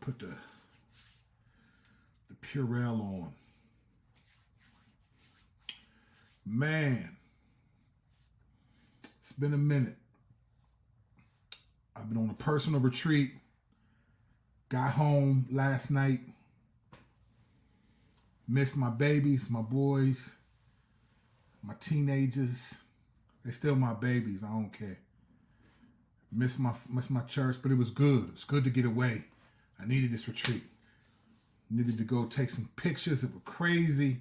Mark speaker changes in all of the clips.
Speaker 1: put the Purell on. Man, it's been a minute. I've been on a personal retreat. Got home last night. Missed my babies, my boys, my teenagers. They're still my babies. I don't care. Missed my church, but it was good. It was good to get away. I needed this retreat. Needed to go take some pictures. It was crazy.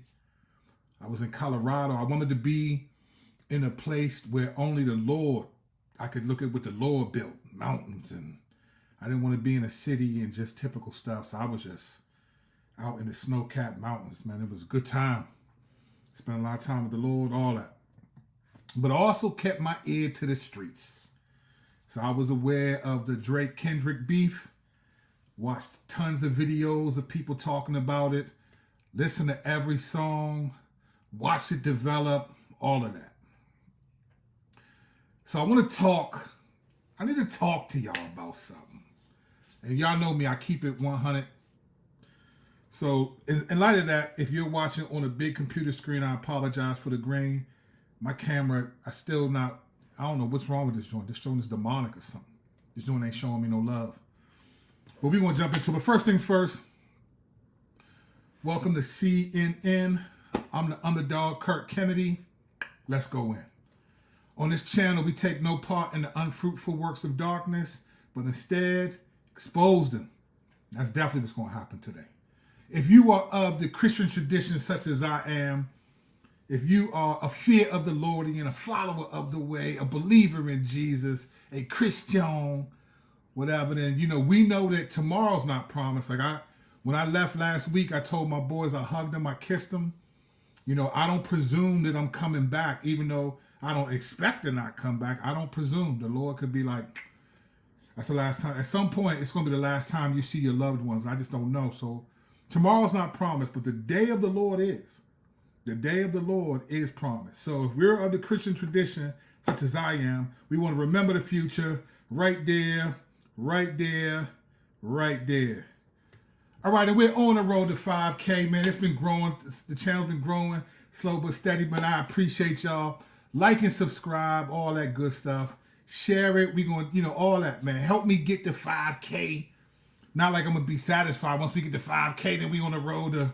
Speaker 1: I was in Colorado. I wanted to be in a place where only the Lord, I could look at what the Lord built, mountains, and I didn't want to be in a city and just typical stuff. So I was just out in the snow-capped mountains, man. It was a good time. Spent a lot of time with the Lord, all that. But I also kept my ear to the streets. So I was aware of the Drake Kendrick beef. Watched tons of videos of people talking about it. Listened to every song. Watched it develop. All of that. So I need to talk to y'all about something. And y'all know me, I keep it 100. So in light of that, if you're watching on a big computer screen, I apologize for the grain. My camera, I don't know what's wrong with this joint. This joint is demonic or something. This joint ain't showing me no love. But we're going to jump into it. But first things first, welcome to CNN. I'm the underdog, Kirk Kennedy. Let's go in. On this channel, we take no part in the unfruitful works of darkness, but instead expose them. That's definitely what's going to happen today. If you are of the Christian tradition such as I am, if you are a fear of the Lord and a follower of the way, a believer in Jesus, a Christian, whatever, then, we know that tomorrow's not promised. When I left last week, I told my boys, I hugged them, I kissed them. I don't presume that I'm coming back, even though I don't expect to not come back. I don't presume. The Lord could be like, that's the last time. At some point, it's going to be the last time you see your loved ones. I just don't know. So tomorrow's not promised, but the day of the Lord is. The day of the Lord is promised. So if we're of the Christian tradition, such as I am, we want to remember the future right there, right there, right there. All right, and we're on the road to 5K, man. It's been growing. The channel's been growing slow but steady, but I appreciate y'all. Like and subscribe, all that good stuff. Share it. We're going to, all that, man. Help me get to 5K. Not like I'm going to be satisfied. Once we get to 5K, then we on the road to,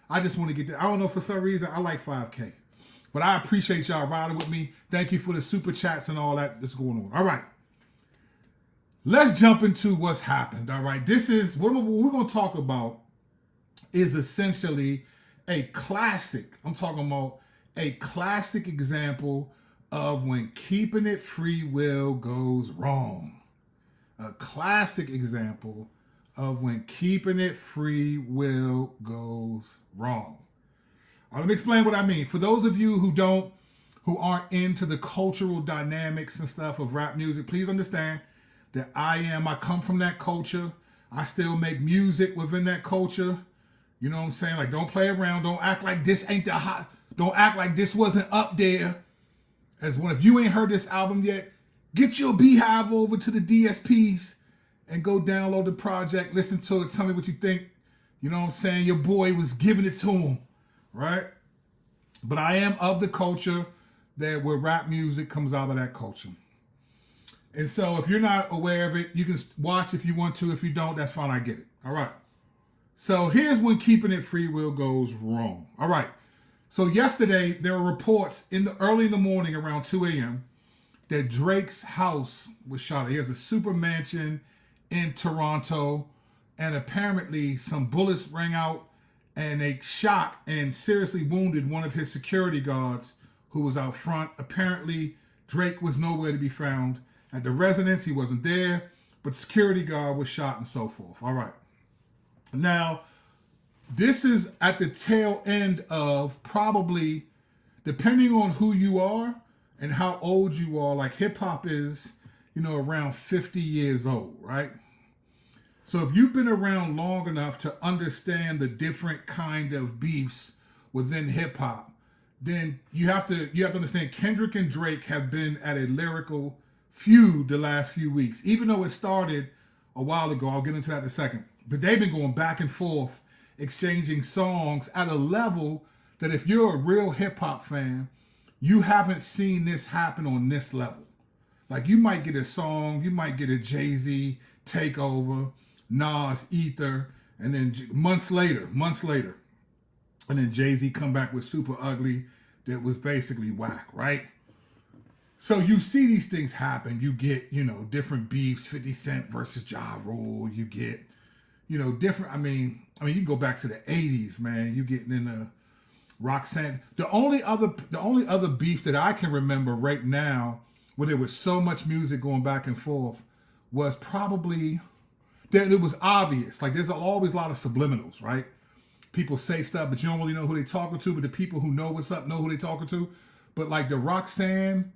Speaker 1: I just want to get there. I don't know, for some reason, I like 5K. But I appreciate y'all riding with me. Thank you for the super chats and all that that's going on. All right. Let's jump into what's happened. All right. This is, what we're going to talk about is essentially a classic. I'm talking about a classic example of when keeping it free will goes wrong. A classic example of when keeping it free will goes wrong. Let me explain what I mean. For those of you who aren't into the cultural dynamics and stuff of rap music, please understand that I come from that culture. I still make music within that culture. You know what I'm saying? Like, don't play around. Don't act like this ain't the hot. Don't act like this wasn't up there. If you ain't heard this album yet, get your beehive over to the DSPs and go download the project, listen to it, tell me what you think. You know what I'm saying? Your boy was giving it to him, right? But I am of the culture where rap music comes out of that culture. And so if you're not aware of it, you can watch if you want to. If you don't, that's fine. I get it. All right. So here's when keeping it free will goes wrong. All right. So yesterday, there were reports early in the morning around 2 a.m. that Drake's house was shot. He has a super mansion in Toronto, and apparently some bullets rang out and they shot and seriously wounded one of his security guards who was out front. Apparently, Drake was nowhere to be found. At the residence, he wasn't there, but the security guard was shot and so forth. All right. Now, this is at the tail end of probably, depending on who you are and how old you are, like hip hop is, around 50 years old, right? So if you've been around long enough to understand the different kind of beefs within hip hop, then you have to understand Kendrick and Drake have been at a lyrical feud the last few weeks, even though it started a while ago. I'll get into that in a second. But they've been going back and forth, exchanging songs at a level that if you're a real hip hop fan, you haven't seen this happen on this level. Like you might get a song, you might get a Jay-Z takeover, Nas Ether, and then months later, and then Jay-Z come back with Super Ugly that was basically whack, right? So you see these things happen. You get, different beefs, 50 Cent versus Ja Rule. You get, different. I mean, you can go back to the 80s, man. You getting in the Roxanne. The only other beef that I can remember right now where there was so much music going back and forth was probably that it was obvious. Like there's always a lot of subliminals, right? People say stuff, but you don't really know who they're talking to, but the people who know what's up know who they're talking to. But like the Roxanne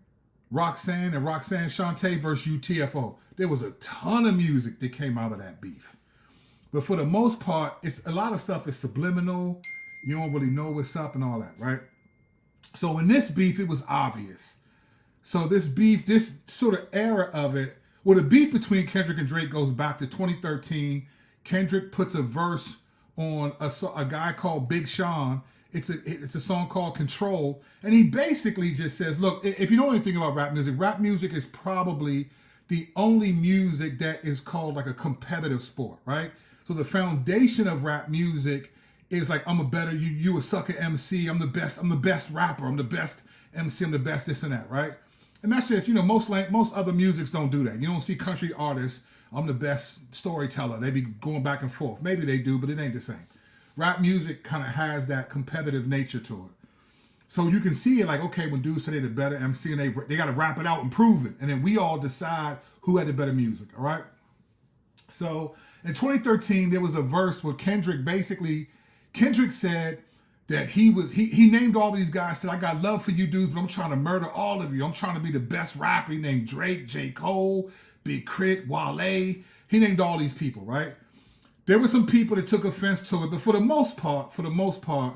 Speaker 1: and Roxanne Shante versus UTFO, there was a ton of music that came out of that beef. But for the most part, it's a lot of stuff is subliminal. You don't really know what's up and all that, right? So in this beef, it was obvious. So this beef, this sort of era of it, well, the beef between Kendrick and Drake goes back to 2013. Kendrick puts a verse on a guy called Big Sean. It's a song called Control. And he basically just says, look, if you know anything about rap music is probably the only music that is called like a competitive sport, right? So the foundation of rap music is like, I'm a better, you a sucker MC, I'm the best rapper, I'm the best MC, I'm the best this and that, right? And that's just, most other musics don't do that. You don't see country artists, I'm the best storyteller. They be going back and forth. Maybe they do, but it ain't the same. Rap music kind of has that competitive nature to it. So you can see it like, okay, when dudes say they're the better MC and they got to rap it out and prove it. And then we all decide who had the better music, all right? So in 2013, there was a verse where Kendrick said that he named all these guys, said, I got love for you dudes, but I'm trying to murder all of you. I'm trying to be the best rapper. He named Drake, J. Cole, Big Crit, Wale. He named all these people, right? There were some people that took offense to it, but for the most part,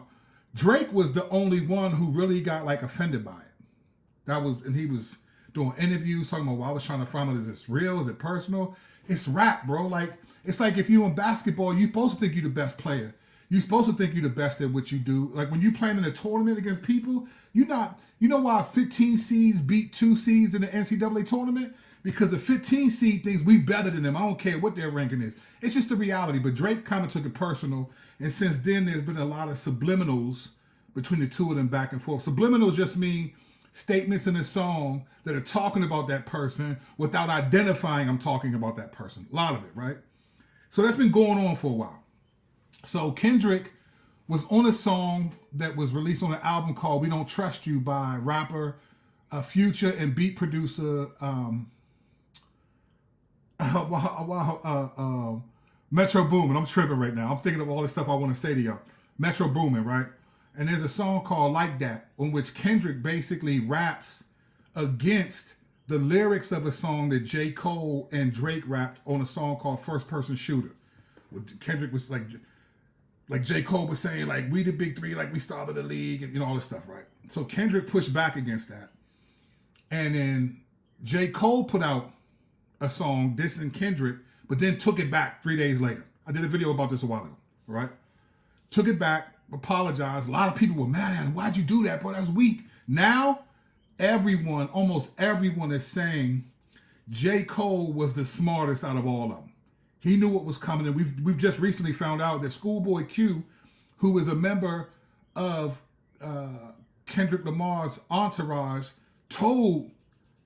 Speaker 1: Drake was the only one who really got like offended by it. And he was doing interviews talking about, well, I was trying to find out, is this real? Is it personal? It's rap, bro. Like, it's like if you in basketball, you're supposed to think you're the best player. You're supposed to think you're the best at what you do. Like when you're playing in a tournament against people, you know why 15 seeds beat 2 seeds in the NCAA tournament? Because the 15 seed thinks we better than them. I don't care what their ranking is. It's just the reality. But Drake kind of took it personal. And since then, there's been a lot of subliminals between the two of them back and forth. Subliminals just mean statements in a song that are talking about that person without identifying I'm talking about that person. A lot of it, right? So that's been going on for a while. So Kendrick was on a song that was released on an album called We Don't Trust You by rapper Future and beat producer Metro Boomin. I'm tripping right now. I'm thinking of all the stuff I want to say to y'all. Metro Boomin, right? And there's a song called Like That, on which Kendrick basically raps against the lyrics of a song that J. Cole and Drake rapped on a song called First Person Shooter. Kendrick was like J. Cole was saying, like, we the big three, like we started the league, and all this stuff, right? So Kendrick pushed back against that. And then J. Cole put out a song dissing Kendrick, but then took it back 3 days later. I did a video about this a while ago, right? Took it back, apologized. A lot of people were mad at him. Why'd you do that, bro? That's weak. Now, almost everyone is saying J. Cole was the smartest out of all of them. He knew what was coming, and we've just recently found out that Schoolboy Q, who is a member of Kendrick Lamar's entourage, told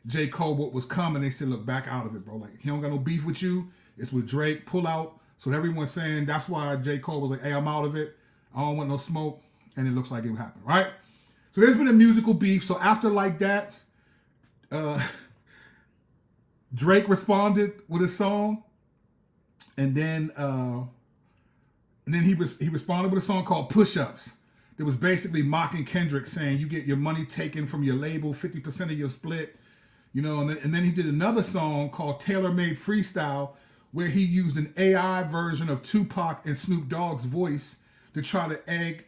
Speaker 1: J. Cole what was coming. They said, look, back out of it, bro. Like, he don't got no beef with you. It's with Drake. Pull out. So everyone's saying that's why J. Cole was like, hey, I'm out of it. I don't want no smoke. And it looks like it happened, right? So there's been a musical beef. So after Like That, Drake responded with a song. And then he responded with a song called Push Ups. That was basically mocking Kendrick, saying you get your money taken from your label, 50% of your split, and then he did another song called Tailor Made Freestyle, where he used an AI version of Tupac and Snoop Dogg's voice to try to egg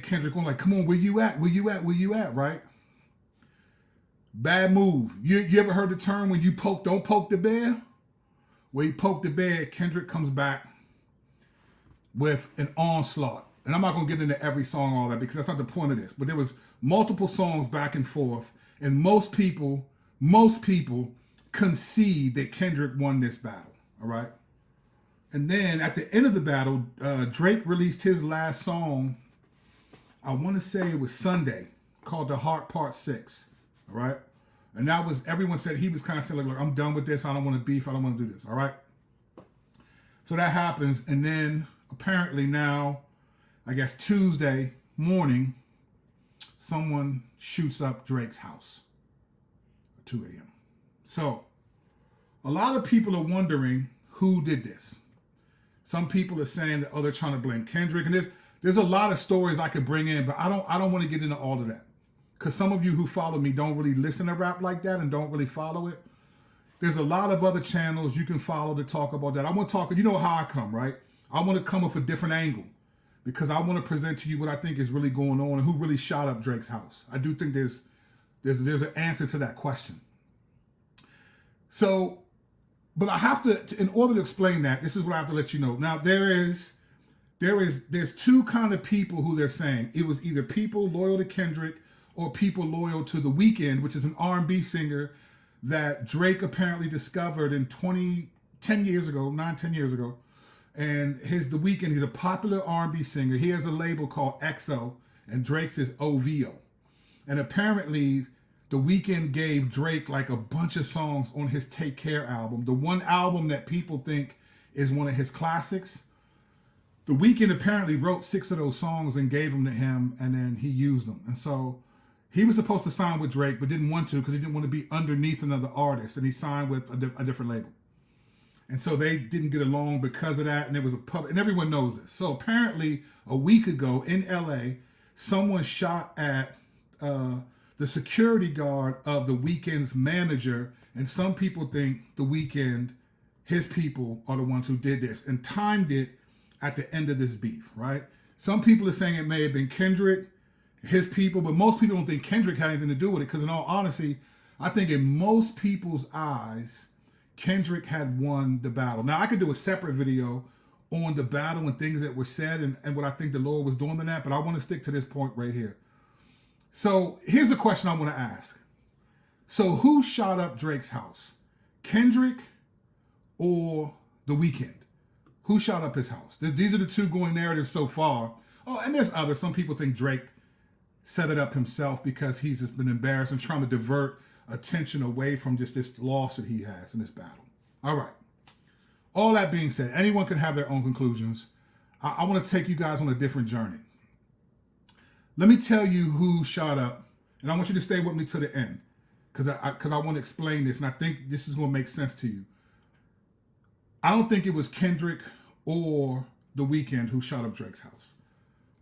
Speaker 1: Kendrick on, like, come on, where you at? Where you at, right? Bad move. You ever heard the term when you don't poke the bear? Where he poked the bear, Kendrick comes back with an onslaught. And I'm not going to get into every song, all that, because that's not the point of this. But there was multiple songs back and forth, and most people concede that Kendrick won this battle, all right? And then at the end of the battle, Drake released his last song, I want to say it was Sunday, called The Heart Part 6, all right? And that was, everyone said, he was kind of saying, like, I'm done with this, I don't want to beef, I don't want to do this, all right? So that happens, and then apparently now, I guess Tuesday morning, someone shoots up Drake's house at 2 a.m. So a lot of people are wondering who did this. Some people are saying that, oh, they're trying to blame Kendrick. And there's a lot of stories I could bring in, but I don't want to get into all of that. Because some of you who follow me don't really listen to rap like that and don't really follow it. There's a lot of other channels you can follow to talk about that. I want to talk, you know how I come, right? I want to come with a different angle because I want to present to you what I think is really going on and who really shot up Drake's house. I do think there's an answer to that question. So, but I have to, in order to explain that, this is what I have to let you know. Now, there's two kind of people who they're saying. It was either people loyal to Kendrick or people loyal to The Weeknd, which is an R&B singer that Drake apparently discovered in 10 years ago. And The Weeknd, he's a popular R&B singer. He has a label called XO, and Drake's is OVO. And apparently, The Weeknd gave Drake like a bunch of songs on his Take Care album. The one album that people think is one of his classics. The Weeknd apparently wrote 6 of those songs and gave them to him, and then he used them. And so he was supposed to sign with Drake, but didn't want to because he didn't want to be underneath another artist, and he signed with a different label. And so they didn't get along because of that, and it was a public, and everyone knows this. So apparently, a week ago in LA, someone shot at the security guard of The Weeknd's manager, and some people think The Weeknd, his people, are the ones who did this and timed it at the end of this beef, right? Some people are saying it may have been Kendrick, his people, but most people don't think Kendrick had anything to do with it because in all honesty, I think in most people's eyes, Kendrick had won the battle. Now, I could do a separate video on the battle and things that were said and what I think the Lord was doing in that, but I want to stick to this point right here. So here's the question I want to ask. So who shot up Drake's house? Kendrick or The Weeknd? Who shot up his house? These are the two going narratives so far. Oh, and there's others. Some people think Drake set it up himself because he's just been embarrassed and trying to divert attention away from just this loss that he has in this battle. All right. All that being said, anyone can have their own conclusions. I want to take you guys on a different journey. Let me tell you who shot up, and I want you to stay with me to the end because I want to explain this, and I think this is going to make sense to you. I don't think it was Kendrick or The Weeknd who shot up Drake's house.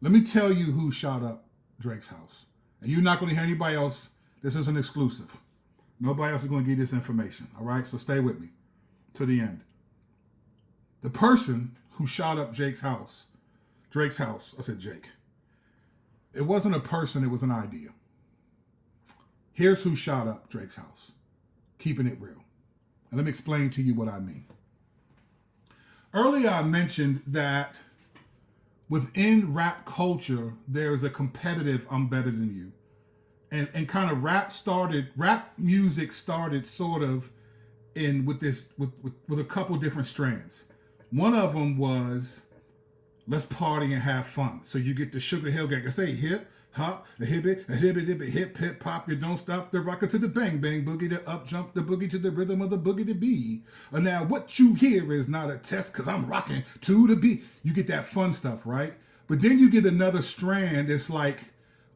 Speaker 1: Let me tell you who shot up Drake's house. And you're not going to hear anybody else. This is an exclusive. Nobody else is going to give you this information, all right? So stay with me to the end. The person who shot up Drake's house, I said Jake. It wasn't a person, it was an idea. Here's who shot up Drake's house. Keeping it real. And let me explain to you what I mean. Earlier I mentioned that within rap culture, there's a competitive I'm better than you. And kind of rap music started sort of with a couple different strands. One of them was, let's party and have fun. So you get the Sugar Hill Gang. I say hip, hop, a hibbit, hip, hip, pop, you don't stop the rocker to the bang, bang, boogie, the up, jump, the boogie to the rhythm of the boogie to beat. And now what you hear is not a test because I'm rocking to the beat. You get that fun stuff, right? But then you get another strand. It's like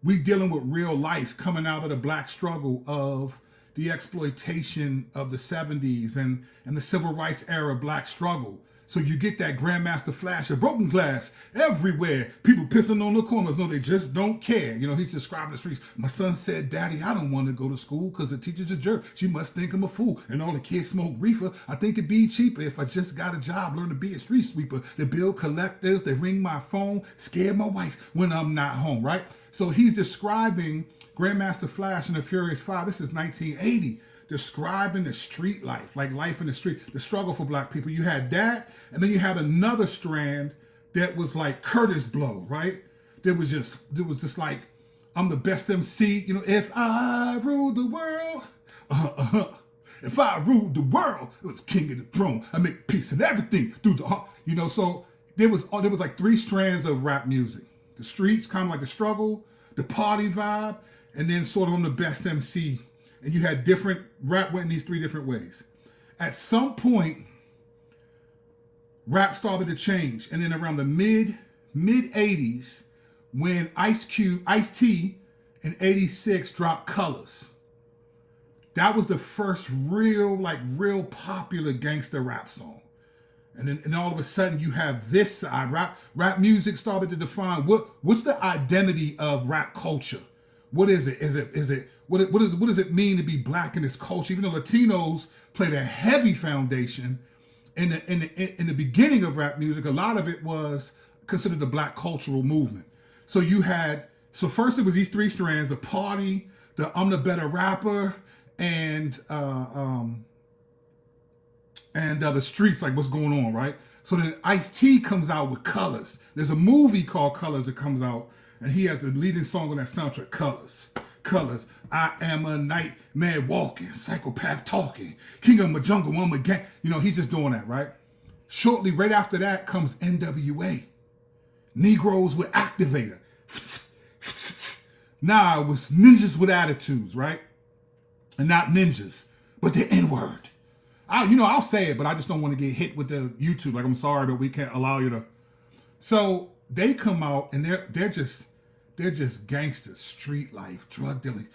Speaker 1: we dealing with real life coming out of the black struggle of the exploitation of the 70s and the civil rights era black struggle. So you get that Grandmaster Flash of broken glass everywhere. People pissing on the corners. No, they just don't care. You know, he's describing the streets. My son said, Daddy, I don't want to go to school because the teacher's a jerk. She must think I'm a fool. And all the kids smoke reefer. I think it'd be cheaper if I just got a job, learn to be a street sweeper. They bill collectors, they ring my phone, scare my wife when I'm not home, right? So he's describing Grandmaster Flash in the Furious 5. This is 1980. Describing the street life, like life in the street, the struggle for black people. You had that, and then you had another strand that was like Curtis Blow, right? There was just like, I'm the best MC, you know, if I ruled the world, if I ruled the world, it was king of the throne. I make peace and everything through the heart, you know. So there was like 3 strands of rap music: the streets, kind of like the struggle, the party vibe, and then sort of I'm the best MC. And you had different rap went in these 3 different ways. At some point, rap started to change, and then around the mid 80s, when Ice-T in 86 dropped Colors. That was the first real popular gangster rap song. And then all of a sudden you have this side. Rap music started to define what's the identity of rap culture? What is it? What does it mean to be black in this culture? Even though Latinos played a heavy foundation in the beginning of rap music, a lot of it was considered the black cultural movement. So first it was these 3 strands: the party, the I'm the better rapper, and the streets, like what's going on, right? So then Ice-T comes out with Colors. There's a movie called Colors that comes out, and he has the leading song on that soundtrack, Colors. Colors. I am a nightmare walking, psychopath talking, king of my jungle, I'm a gang. You know, he's just doing that, right? Shortly, right after that comes NWA. Negroes with Activator. Nah, it was ninjas with attitudes, right? And not ninjas, but the N-word. I'll say it, but I just don't want to get hit with the YouTube. Like, I'm sorry, but we can't allow you to. So they come out and they're just gangsters, street life, drug dealing,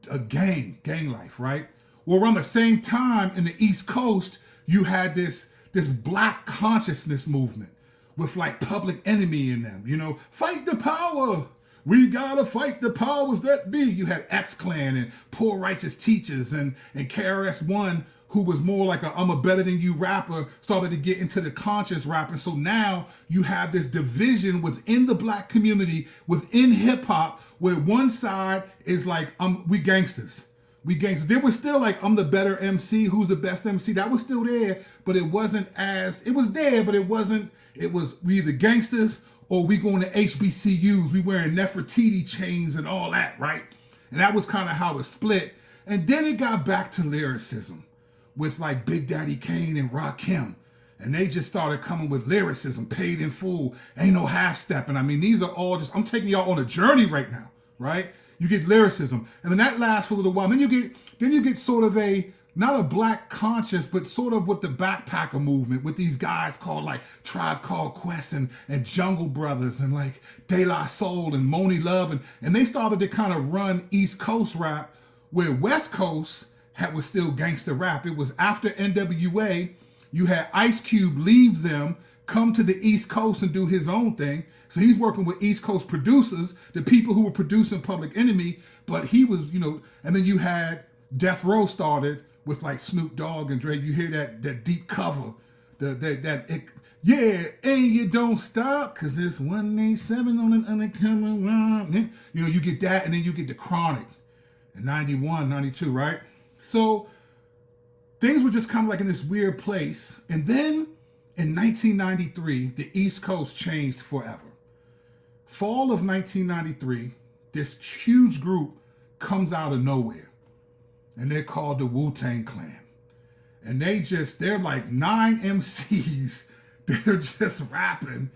Speaker 1: a gang life, right? Well, around the same time in the East Coast, you had this black consciousness movement with like Public Enemy in them, you know, fight the power. We gotta fight the powers that be. You had X-Clan and Poor Righteous Teachers and KRS-One, who was more like a I'm a better than you rapper, started to get into the conscious rapping. So now you have this division within the black community, within hip hop, where one side is like, we gangsters. There was still like, I'm the better MC, who's the best MC. That was still there, but it wasn't it was there, but it wasn't, it was we either gangsters or we going to HBCUs, we wearing Nefertiti chains and all that, right? And that was kind of how it split. And then it got back to lyricism with like Big Daddy Kane and Rakim. And they just started coming with lyricism, paid in full, ain't no half-stepping. I mean, these are all just, I'm taking y'all on a journey right now, right? You get lyricism, and then that lasts for a little while. Then you get sort of not a black conscious, but sort of with the backpacker movement with these guys called like Tribe Called Quest and Jungle Brothers and like De La Soul and Moni Love. And they started to kind of run East Coast rap, where West Coast was still gangster rap. It was after NWA, you had Ice Cube leave them, come to the East Coast and do his own thing. So he's working with East Coast producers, the people who were producing Public Enemy, but he was, and then you had Death Row started with like Snoop Dogg and Drake. You hear that deep cover, yeah, and you don't stop, cause there's 187 on an undercover round. You get that, and then you get the Chronic in 91, 92, right? So things were just kind of like in this weird place. And then in 1993, the East Coast changed forever. Fall of 1993, this huge group comes out of nowhere, and they're called the Wu-Tang Clan. And they're like 9 MCs. They're just rapping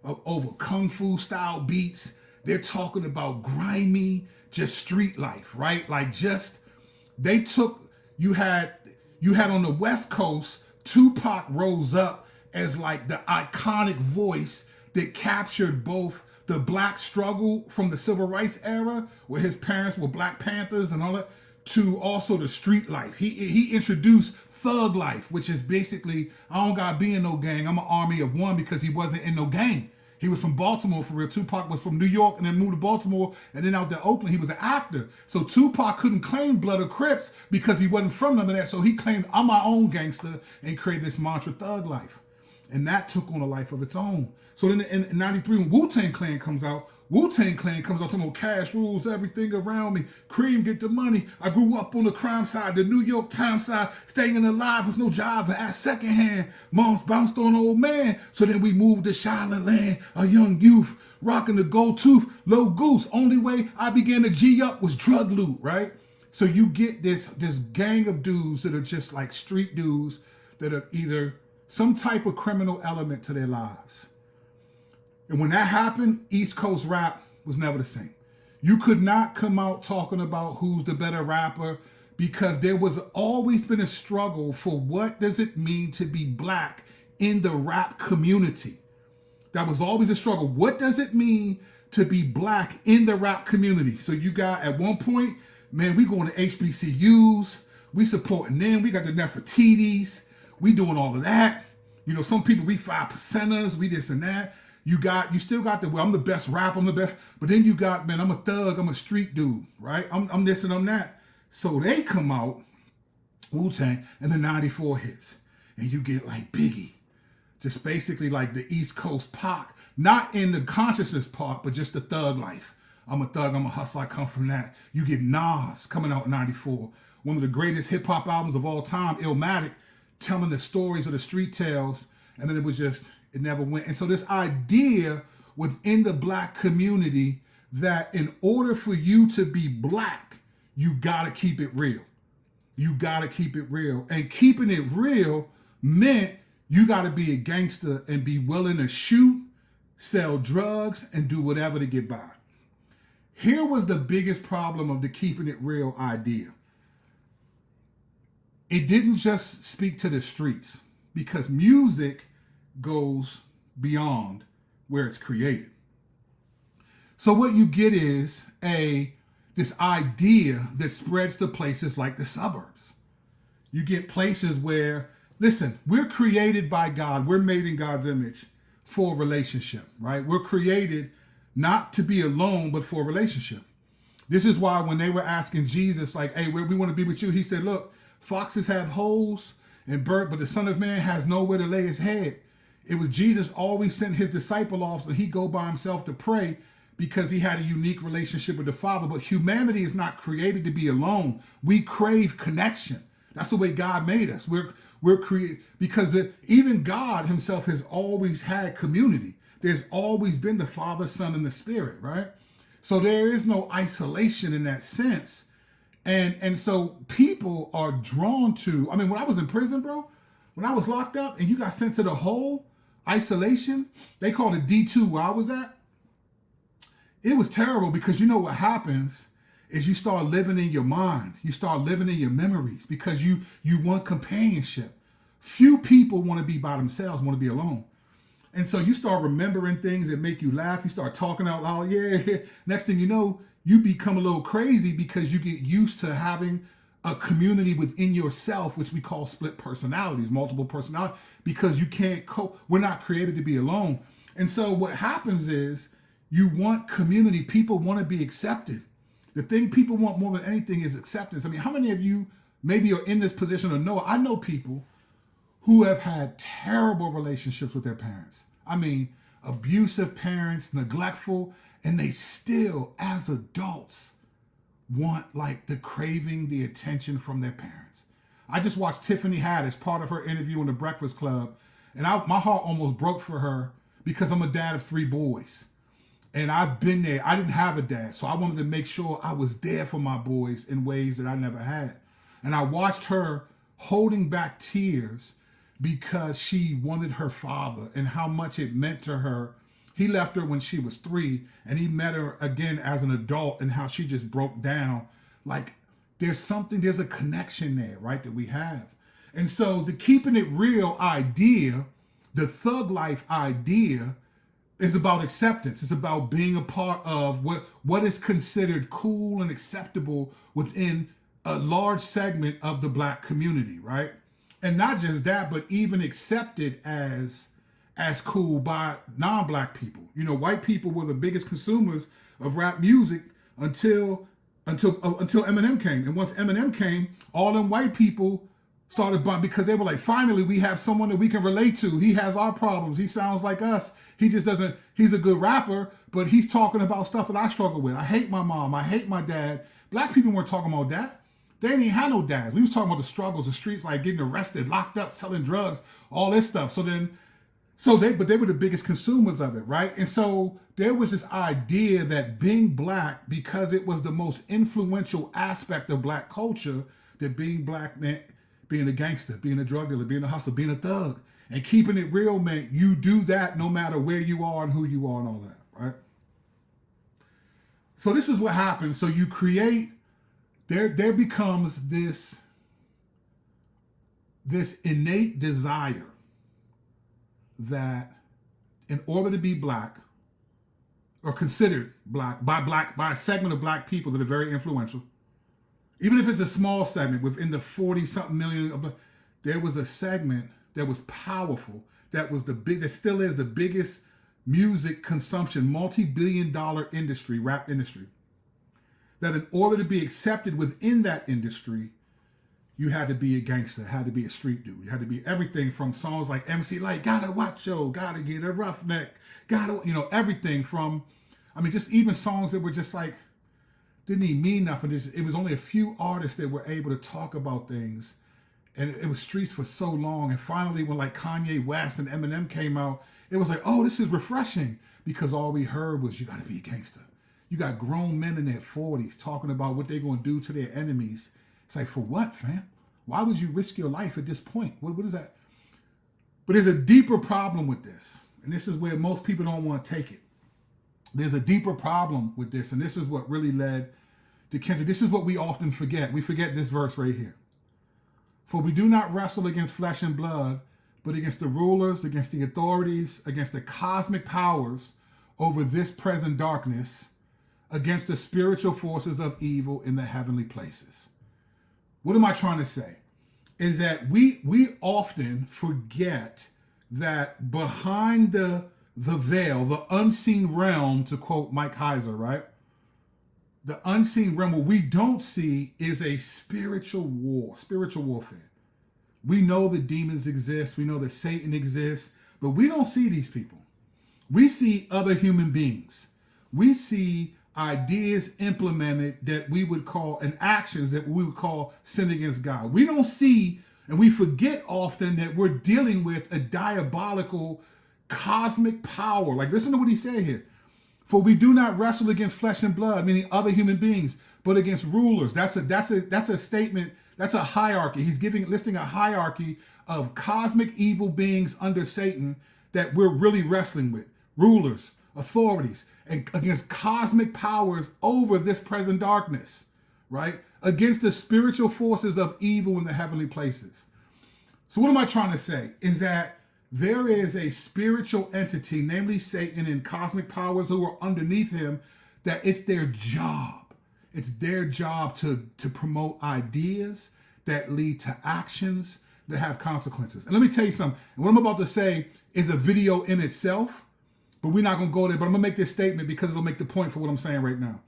Speaker 1: over Kung Fu style beats. They're talking about grimy, just street life, right? Like you had on the West Coast, Tupac rose up as like the iconic voice that captured both the black struggle from the civil rights era, where his parents were Black Panthers and all that, to also the street life. He introduced thug life, which is basically, I don't gotta be in no gang, I'm an army of one, because he wasn't in no gang. He was from Baltimore for real. Tupac was from New York and then moved to Baltimore and then out to Oakland. He was an actor. So Tupac couldn't claim Blood or Crips because he wasn't from none of that. So he claimed, I'm my own gangster, and created this mantra, thug life. And that took on a life of its own. So then in 93, when Wu-Tang Clan comes out talking about cash rules everything around me. Cream, get the money. I grew up on the crime side, the New York Times side, staying alive with no job, but at secondhand. Mom's bounced on old man. So then we moved to Shiloh Land, a young youth, rocking the gold tooth, low goose. Only way I began to G up was drug loot, right? So you get this gang of dudes that are just like street dudes that are either some type of criminal element to their lives. And when that happened, East Coast rap was never the same. You could not come out talking about who's the better rapper, because there was always been a struggle for what does it mean to be black in the rap community. That was always a struggle. What does it mean to be black in the rap community? So you got, at one point, man, we going to HBCUs, we supporting them, we got the Nefertiti's, we doing all of that. You know, some people, we 5%ers, we this and that. You still got the, well, I'm the best rapper, I'm the best, but then you got, man, I'm a thug, I'm a street dude, right? I'm this and I'm that. So they come out, Wu-Tang, and the 94 hits. And you get like Biggie, just basically like the East Coast Pac, not in the consciousness part, but just the thug life. I'm a thug, I'm a hustler, I come from that. You get Nas coming out in 94, one of the greatest hip hop albums of all time, Illmatic, telling the stories of the street tales, and then it never went. And so this idea within the black community that in order for you to be black, you gotta keep it real. You gotta keep it real. And keeping it real meant you gotta be a gangster and be willing to shoot, sell drugs, and do whatever to get by. Here was the biggest problem of the keeping it real idea. It didn't just speak to the streets, because music goes beyond where it's created. So what you get is this idea that spreads to places like the suburbs. You get places where, listen, we're created by God. We're made in God's image for a relationship, right? We're created not to be alone, but for a relationship. This is why when they were asking Jesus, like, hey, we want to be with you, he said, look, foxes have holes and bird, but the Son of Man has nowhere to lay his head. It was Jesus always sent his disciple off so he'd go by himself to pray, because he had a unique relationship with the Father. But humanity is not created to be alone. We crave connection. That's the way God made us. We're created because even God himself has always had community. There's always been the Father, Son, and the Spirit, right? So there is no isolation in that sense. And so people are drawn to, I mean, when I was in prison, bro, when I was locked up and you got sent to the hole, isolation, they called it D2 where I was at. It was terrible, because you know what happens is you start living in your mind. You start living in your memories, because you want companionship. Few people want to be by themselves, want to be alone. And so you start remembering things that make you laugh. You start talking out loud. Yeah. Next thing you know, you become a little crazy, because you get used to having a community within yourself, which we call split personalities, multiple personalities, because you can't cope. We're not created to be alone. And so what happens is you want community. People want to be accepted. The thing people want more than anything is acceptance. I mean, how many of you maybe are in this position or know? I know people who have had terrible relationships with their parents. I mean, abusive parents, neglectful, and they still, as adults, want like the craving, the attention from their parents. I just watched Tiffany Haddish, part of her interview on The Breakfast Club, and my heart almost broke for her, because I'm a dad of 3 boys. And I've been there. I didn't have a dad, so I wanted to make sure I was there for my boys in ways that I never had. And I watched her holding back tears because she wanted her father and how much it meant to her. He left her when she was 3, and he met her again as an adult, and how she just broke down. Like, there's a connection there, right, that we have. And so the keeping it real idea, the thug life idea, is about acceptance. It's about being a part of what is considered cool and acceptable within a large segment of the black community, right? And not just that, but even accepted as cool by non-black people. You know, white people were the biggest consumers of rap music until Eminem came. And once Eminem came, all them white people Started by, because they were like, finally, we have someone that we can relate to. He has our problems. He sounds like us. He just doesn't, he's a good rapper, but he's talking about stuff that I struggle with. I hate my mom. I hate my dad. Black people weren't talking about that. They didn't even have no dads. We was talking about the struggles, the streets, like getting arrested, locked up, selling drugs, all this stuff. But they were the biggest consumers of it, right? And so there was this idea that being black, because it was the most influential aspect of black culture, that being black meant being a gangster, being a drug dealer, being a hustler, being a thug, and keeping it real meant you do that no matter where you are and who you are and all that, right? So this is what happens. So you create, there becomes this innate desire that in order to be black, or considered black by a segment of black people that are very influential, even if it's a small segment within the 40-something million, there was a segment that was powerful, that still is the biggest music consumption, multi-billion-dollar industry, rap industry, that in order to be accepted within that industry, you had to be a gangster, had to be a street dude. You had to be everything from songs like MC Light, gotta watch yo, gotta get a roughneck, gotta, everything from, just even songs that were just like, didn't even mean nothing. It was only a few artists that were able to talk about things. And it was streets for so long. And finally, when like Kanye West and Eminem came out, it was like, oh, this is refreshing. Because all we heard was, you gotta be a gangster. You got grown men in their 40s talking about what they're gonna do to their enemies. It's like, for what, fam? Why would you risk your life at this point? What is that? But there's a deeper problem with this. And this is where most people don't want to take it. There's a deeper problem with this. And this is what really led to Kendrick. This is what we often forget. We forget this verse right here. For we do not wrestle against flesh and blood, but against the rulers, against the authorities, against the cosmic powers over this present darkness, against the spiritual forces of evil in the heavenly places. What am I trying to say? Is that we often forget that behind the veil, the unseen realm, to quote Mike Heiser, right? The unseen realm, what we don't see is a spiritual warfare. We know that demons exist. We know that Satan exists, but we don't see these people. We see other human beings. We see ideas implemented that we would call, and actions that we would call sin against God. We don't see, and we forget often that we're dealing with a diabolical cosmic power. Like, listen to what he said here. For we do not wrestle against flesh and blood, meaning other human beings, but against rulers. That's a statement. That's a hierarchy. He's listing a hierarchy of cosmic evil beings under Satan that we're really wrestling with. Rulers, authorities, and against cosmic powers over this present darkness, right? Against the spiritual forces of evil in the heavenly places. So what am I trying to say? Is that there is a spiritual entity, namely Satan and cosmic powers who are underneath him, that it's their job. It's their job to promote ideas that lead to actions that have consequences. And let me tell you something. What I'm about to say is a video in itself, but we're not going to go there. But I'm going to make this statement because it'll make the point for what I'm saying right now.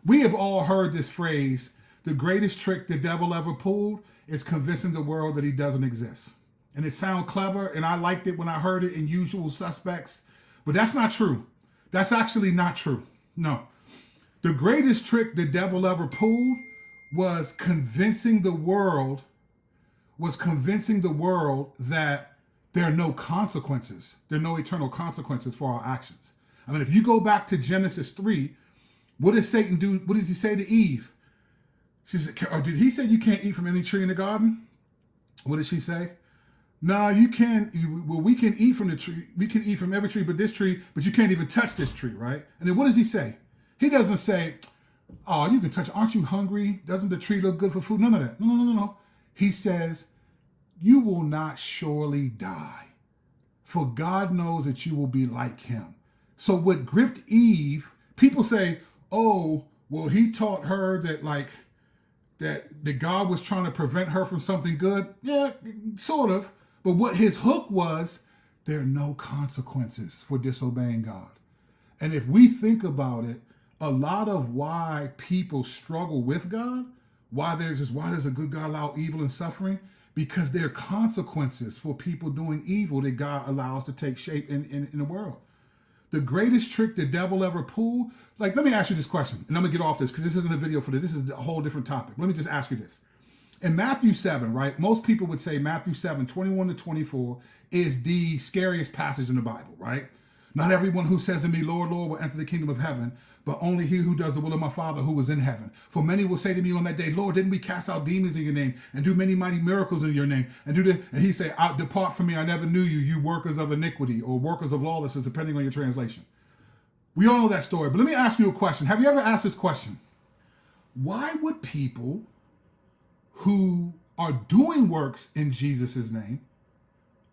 Speaker 1: We have all heard this phrase, the greatest trick the devil ever pulled is convincing the world that he doesn't exist. And it sounds clever, and I liked it when I heard it in Usual Suspects, but that's not true. That's actually not true. No. The greatest trick the devil ever pulled was convincing the world that there are no consequences. There are no eternal consequences for our actions. I mean, if you go back to Genesis 3, what did Satan do? What did he say to Eve? She said, or did he say you can't eat from any tree in the garden? What did she say? No, you can't. Well, we can eat from the tree. We can eat from every tree but this tree, but you can't even touch this tree, right? And then what does he say? He doesn't say, oh, you can touch. Aren't you hungry? Doesn't the tree look good for food? None of that. No. He says, you will not surely die, for God knows that you will be like him. So what gripped Eve, people say, oh, well, he taught her that God was trying to prevent her from something good. Yeah, sort of. But what his hook was, there are no consequences for disobeying God. And if we think about it, a lot of why people struggle with God, why does a good God allow evil and suffering? because there are consequences for people doing evil that God allows to take shape in the world. The greatest trick the devil ever pulled, like, let me ask you this question, and I'm gonna get off this because this isn't a video for this. This is a whole different topic. Let me just ask you this. In Matthew 7, right, most people would say Matthew 7, 21 to 24 is the scariest passage in the Bible, right? Not everyone who says to me, Lord, Lord, will enter the kingdom of heaven, but only he who does the will of my Father who is in heaven. For many will say to me on that day, Lord, didn't we cast out demons in your name and do many mighty miracles in your name? And do this? And he say, depart from me, I never knew you, you workers of iniquity, or workers of lawlessness, depending on your translation. We all know that story, but let me ask you a question. Have you ever asked this question? Why would people who are doing works in Jesus' name,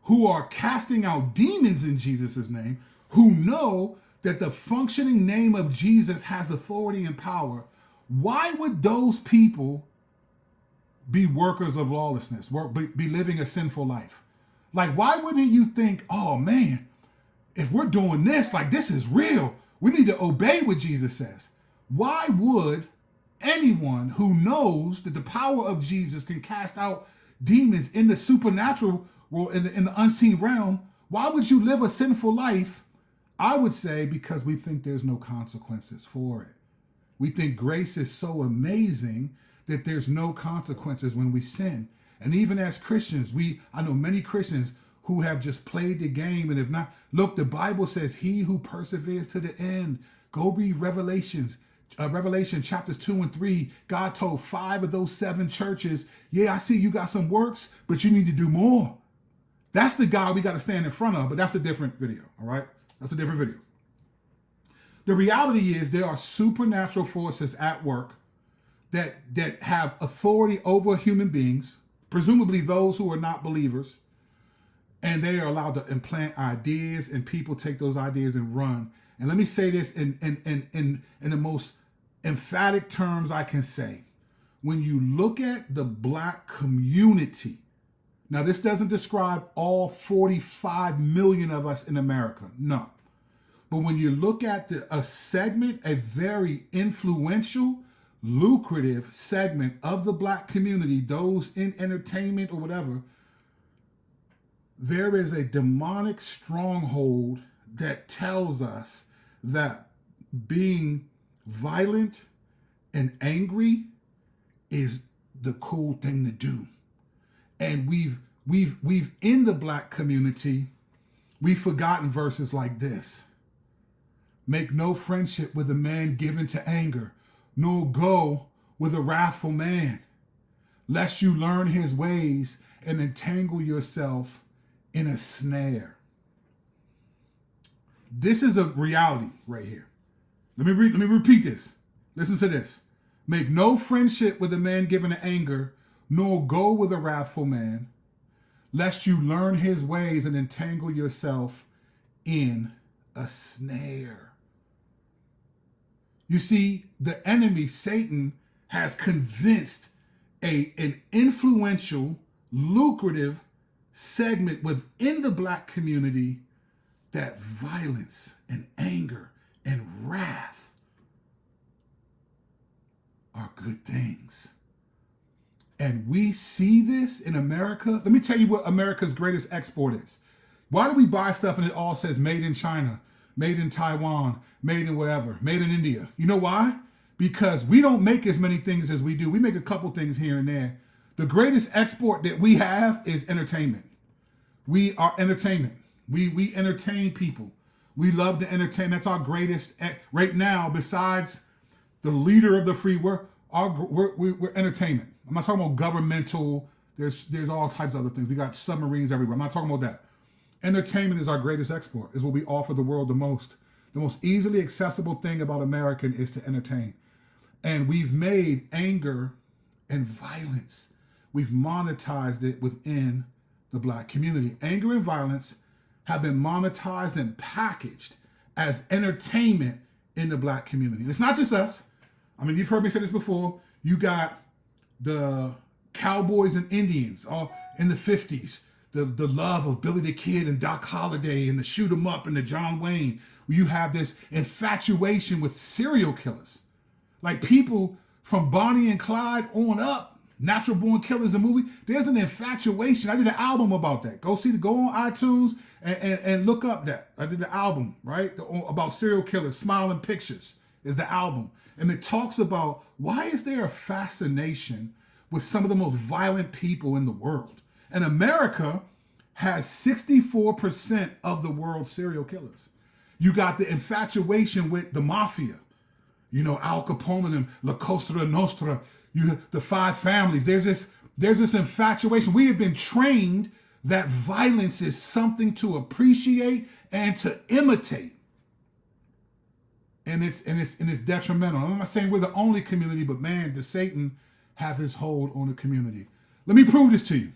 Speaker 1: who are casting out demons in Jesus' name, who know that the functioning name of Jesus has authority and power, why would those people be workers of lawlessness, be living a sinful life? Like, why wouldn't you think, oh man, if we're doing this, like this is real, we need to obey what Jesus says? Why would anyone who knows that the power of Jesus can cast out demons in the supernatural world, in the unseen realm, why would you live a sinful life? I would say because we think there's no consequences for it. We think grace is so amazing that there's no consequences when we sin. And even as Christians, I know many Christians who have just played the game and have not. Look, the Bible says he who perseveres to the end. Go read Revelation chapters 2 and 3. God told 5 of those 7 churches, yeah, I see you got some works, but you need to do more. That's the God we got to stand in front of, but that's a different video, all right? That's a different video. The reality is there are supernatural forces at work that have authority over human beings, presumably those who are not believers, and they are allowed to implant ideas, and people take those ideas and run. And let me say this in the most emphatic terms I can say. When you look at the Black community, now this doesn't describe all 45 million of us in America, no. But when you look at a segment, a very influential, lucrative segment of the Black community, those in entertainment or whatever, there is a demonic stronghold that tells us that being violent and angry is the cool thing to do. And we've in the Black community, we've forgotten verses like this. Make no friendship with a man given to anger, nor go with a wrathful man, lest you learn his ways and entangle yourself in a snare. This is a reality right here. Let me repeat this. Listen to this. Make no friendship with a man given to anger, nor go with a wrathful man, lest you learn his ways and entangle yourself in a snare. You see, the enemy, Satan, has convinced an influential, lucrative segment within the Black community that violence and anger and wrath are good things. And we see this in America. Let me tell you what America's greatest export is. Why do we buy stuff and it all says made in China, made in Taiwan, made in wherever, made in India? You know why? Because we don't make as many things as we do. We make a couple things here and there. The greatest export that we have is entertainment. We are entertainment. We entertain people. We love to entertain. That's our greatest right now. Besides the leader of the free world, we're entertainment. I'm not talking about governmental. There's all types of other things. We got submarines everywhere. I'm not talking about that. Entertainment is our greatest export. Is what we offer the world the most. The most easily accessible thing about American is to entertain. And we've made anger and violence. We've monetized it within the Black community. Anger and violence have been monetized and packaged as entertainment in the Black community. And it's not just us. I mean, you've heard me say this before. You got the cowboys and Indians all in the 50s. The love of Billy the Kid and Doc Holliday and the shoot 'em up and the John Wayne. You have this infatuation with serial killers. Like people from Bonnie and Clyde on up, Natural Born Killers, the movie. There's an infatuation. I did an album about that. Go on iTunes and look up that. I did the album, right? About serial killers. Smiling Pictures is the album. And it talks about why is there a fascination with some of the most violent people in the world. And America has 64% of the world's serial killers. You got the infatuation with the mafia. You know, Al Capone and La Cosa Nostra, the five families. There's this infatuation. We have been trained that violence is something to appreciate and to imitate. And it's detrimental. I'm not saying we're the only community, but man, does Satan have his hold on the community. Let me prove this to you,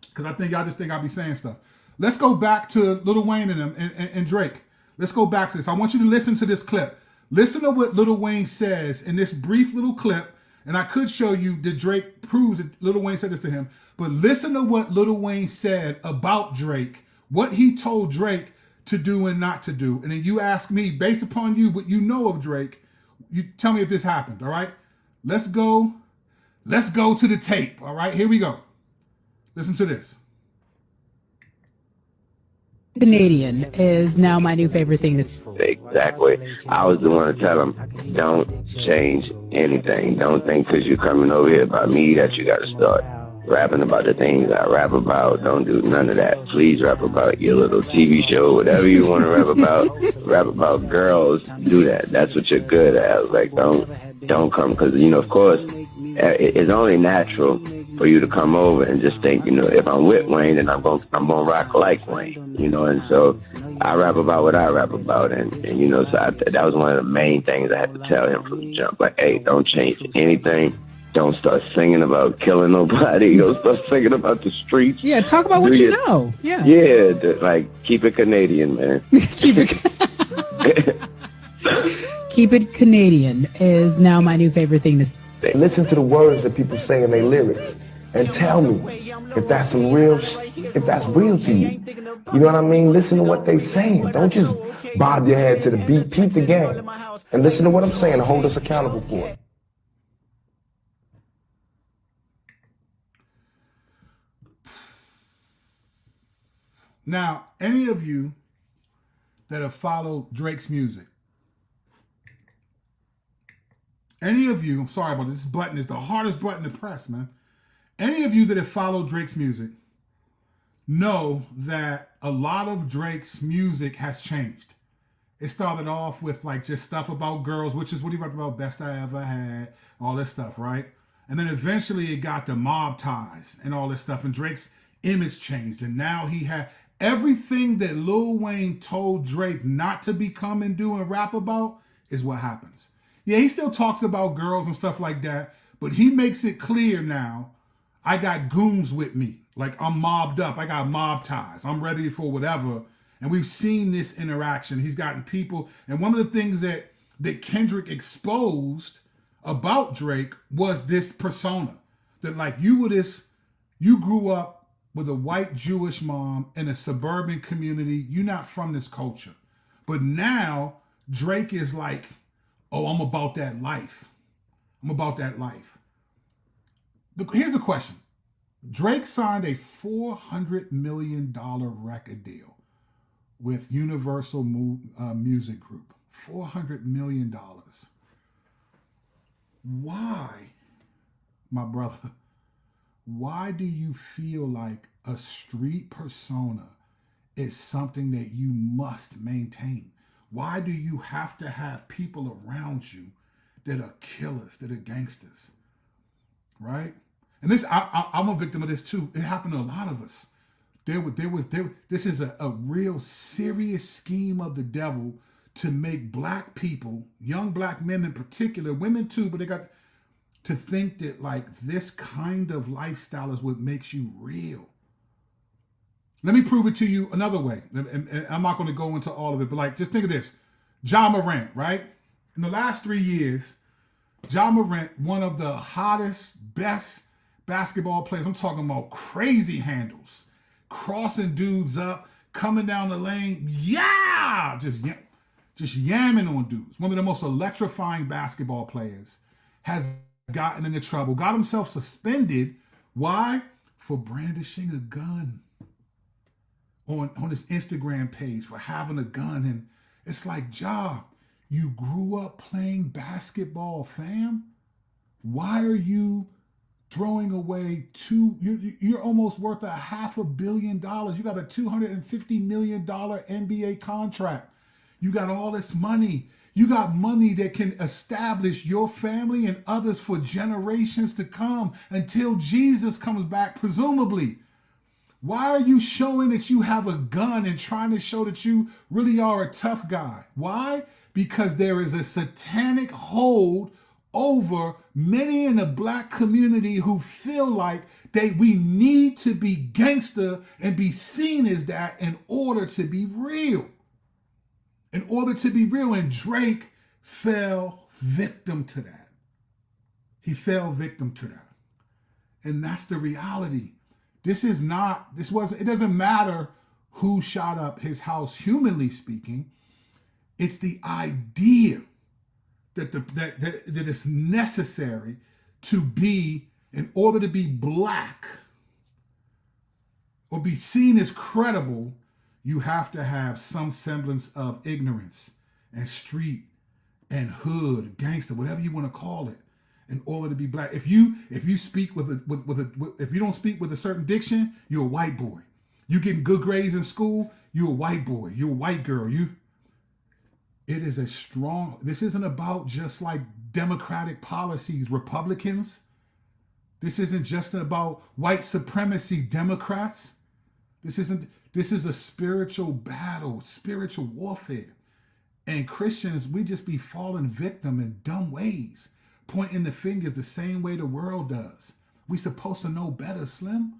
Speaker 1: because I think y'all just think I'll be saying stuff. Let's go back to Lil Wayne and Drake. Let's go back to this. I want you to listen to this clip. Listen to what Lil Wayne says in this brief little clip. And I could show you that Drake proves that Lil Wayne said this to him. But listen to what Lil Wayne said about Drake, what he told Drake to do and not to do. And then you ask me, based upon you, what you know of Drake, you tell me if this happened, all right? Let's go to the tape, all right? Here we go. Listen to this.
Speaker 2: Canadian is now my new favorite thing.
Speaker 3: Exactly. I was the one to tell him, don't change anything. Don't think because you're coming over here by me that you got to start rapping about the things I rap about. Don't do none of that. Please rap about your little TV show, whatever you want to rap about. Rap about girls. Do that. That's what you're good at. I was like, don't come, because, you know, of course, it's only natural for you to come over and just think, you know, if I'm with Wayne, then I'm gonna rock like Wayne, you know. And so I rap about what I rap about, and you know, so that was one of the main things I had to tell him from the jump. Like, hey, don't change anything. Don't start singing about killing nobody. Don't start singing about the streets.
Speaker 2: Yeah, talk about what you know. Yeah.
Speaker 3: Yeah, like, keep it Canadian, man.
Speaker 2: Keep it. Keep it Canadian is now my new favorite thing to say.
Speaker 4: Listen to the words that people say in their lyrics and tell me if that's some real, if that's real to you. You know what I mean? Listen to what they saying. Don't just bob your head to the beat. Peep the game and listen to what I'm saying and hold us accountable for it.
Speaker 1: Now, any of you that have followed Drake's music, any of you, I'm sorry about this button, is the hardest button to press, man. Any of you that have followed Drake's music know that a lot of Drake's music has changed. It started off with like just stuff about girls, which is what he rapped about, best I ever had, all this stuff, right? And then eventually it got to mob ties and all this stuff, and Drake's image changed. And now he had everything that Lil Wayne told Drake not to become and do and rap about is what happens. Yeah, he still talks about girls and stuff like that, but he makes it clear now, I got goons with me. Like, I'm mobbed up. I got mob ties. I'm ready for whatever. And we've seen this interaction. He's gotten people. And one of the things that Kendrick exposed about Drake was this persona. That, like, you grew up with a white Jewish mom in a suburban community. You're not from this culture. But now Drake is like, oh, I'm about that life. I'm about that life. Here's a question. Drake signed a $400 million record deal with Universal Music Group. $400 million. Why, my brother, why do you feel like a street persona is something that you must maintain? Why do you have to have people around you that are killers, that are gangsters, right? And this, I'm a victim of this too. It happened to a lot of us. This is a real serious scheme of the devil to make black people, young black men in particular, women too, but they got to think that like this kind of lifestyle is what makes you real. Let me prove it to you another way. And I'm not going to go into all of it, but like, just think of this. Ja Morant, right? In the last 3 years, Ja Morant, one of the hottest, best basketball players. I'm talking about crazy handles, crossing dudes up, coming down the lane. Yeah! Just yamming on dudes. One of the most electrifying basketball players has gotten into trouble, got himself suspended. Why? For brandishing a gun on his Instagram page, for having a gun. And it's like, Ja, you grew up playing basketball, fam. Why are you throwing away you're almost worth $500 million. You got a $250 million NBA contract. You got all this money. You got money that can establish your family and others for generations to come until Jesus comes back, presumably. Why are you showing that you have a gun and trying to show that you really are a tough guy? Why? Because there is a satanic hold over many in the black community who feel like we need to be gangster and be seen as that in order to be real. In order to be real. And Drake fell victim to that. He fell victim to that. And that's the reality. It doesn't matter who shot up his house, humanly speaking. It's the idea that it's necessary to be, in order to be black or be seen as credible, you have to have some semblance of ignorance and street and hood, gangster, whatever you want to call it, in order to be black. If you speak if you don't speak with a certain diction, you're a white boy. You getting good grades in school, you're a white boy. You're a white girl. This isn't about just like democratic policies, Republicans. This isn't just about white supremacy, Democrats. This is a spiritual battle, spiritual warfare. And Christians, we just be falling victim in dumb ways, pointing the fingers the same way the world does. We supposed to know better, Slim.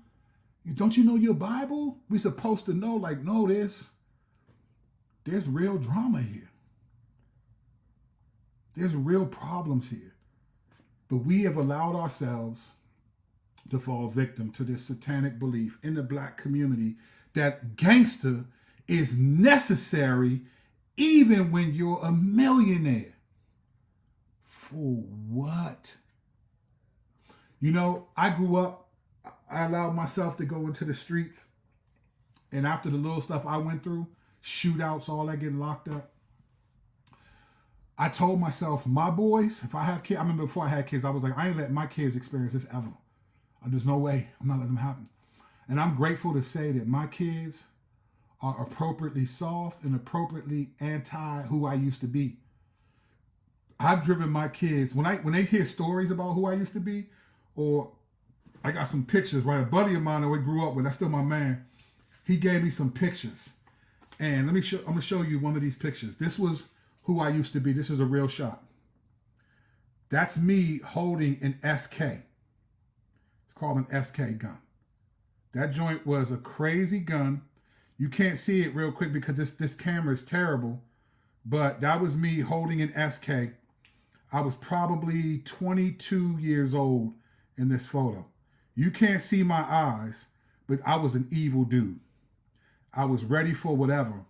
Speaker 1: Don't you know your Bible? We supposed to know, like, no, there's real drama here. There's real problems here. But we have allowed ourselves to fall victim to this satanic belief in the black community that gangster is necessary even when you're a millionaire. For what? I grew up, I allowed myself to go into the streets, and after the little stuff I went through, shootouts, all that, getting locked up, I told myself, my boys, if I have kids, I remember before I had kids, I was like, I ain't letting my kids experience this ever. There's no way. I'm not letting them happen. And I'm grateful to say that my kids are appropriately soft and appropriately anti who I used to be. I've driven my kids, when they hear stories about who I used to be, or I got some pictures, right? A buddy of mine that we grew up with, that's still my man, he gave me some pictures. And I'm gonna show you one of these pictures. This was who I used to be. This is a real shot. That's me holding an SK. It's called an SK gun. That joint was a crazy gun. You can't see it real quick because this camera is terrible, but that was me holding an SK. I was probably 22 years old in this photo. You can't see my eyes, but I was an evil dude. I was ready for whatever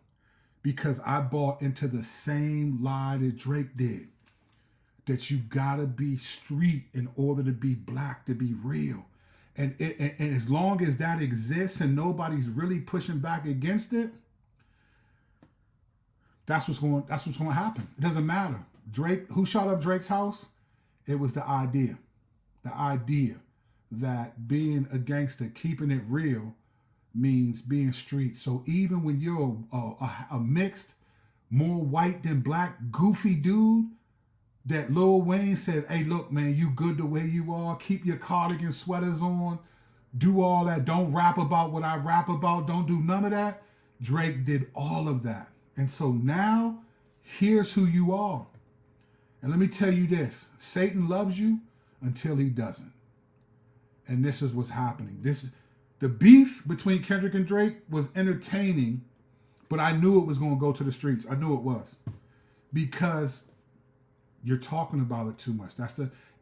Speaker 1: because I bought into the same lie that Drake did, that you gotta be street in order to be black, to be real. And as long as that exists and nobody's really pushing back against it, that's what's going to happen. It doesn't matter. Drake, who shot up Drake's house? It was the idea that being a gangster, keeping it real, means being street. So even when you're a mixed, more white than black, goofy dude, that Lil Wayne said, hey, look, man, you good the way you are. Keep your cardigan sweaters on. Do all that. Don't rap about what I rap about. Don't do none of that. Drake did all of that. And so now, here's who you are. And let me tell you this. Satan loves you until he doesn't. And this is what's happening. The beef between Kendrick and Drake was entertaining, but I knew it was going to go to the streets. I knew it was. Because you're talking about it too much.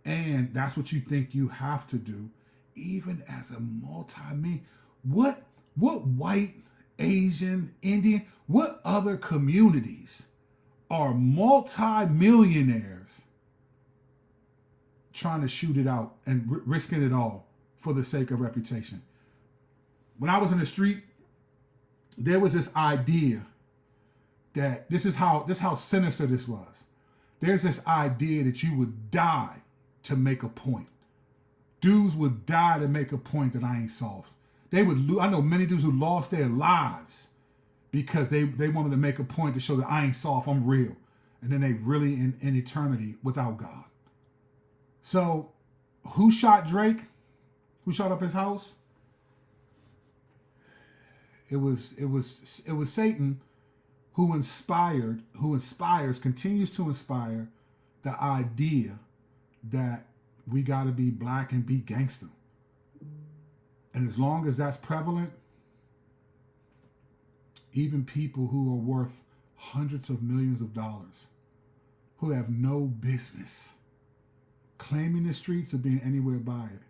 Speaker 1: And that's what you think you have to do, even as a multi-million. What white, Asian, Indian, what other communities are multi-millionaires trying to shoot it out and risking it all for the sake of reputation. When I was in the street, there was this idea that this is how sinister this was. There's this idea that you would die to make a point. Dudes would die to make a point that I ain't soft. They would. I know many dudes who lost their lives because they wanted to make a point to show that I ain't soft, I'm real. And then they really in eternity without God. So, who shot Drake? Who shot up his house? It was Satan who continues to inspire the idea that we got to be black and be gangster. And as long as that's prevalent, even people who are worth hundreds of millions of dollars, who have no business claiming the streets or being anywhere by it.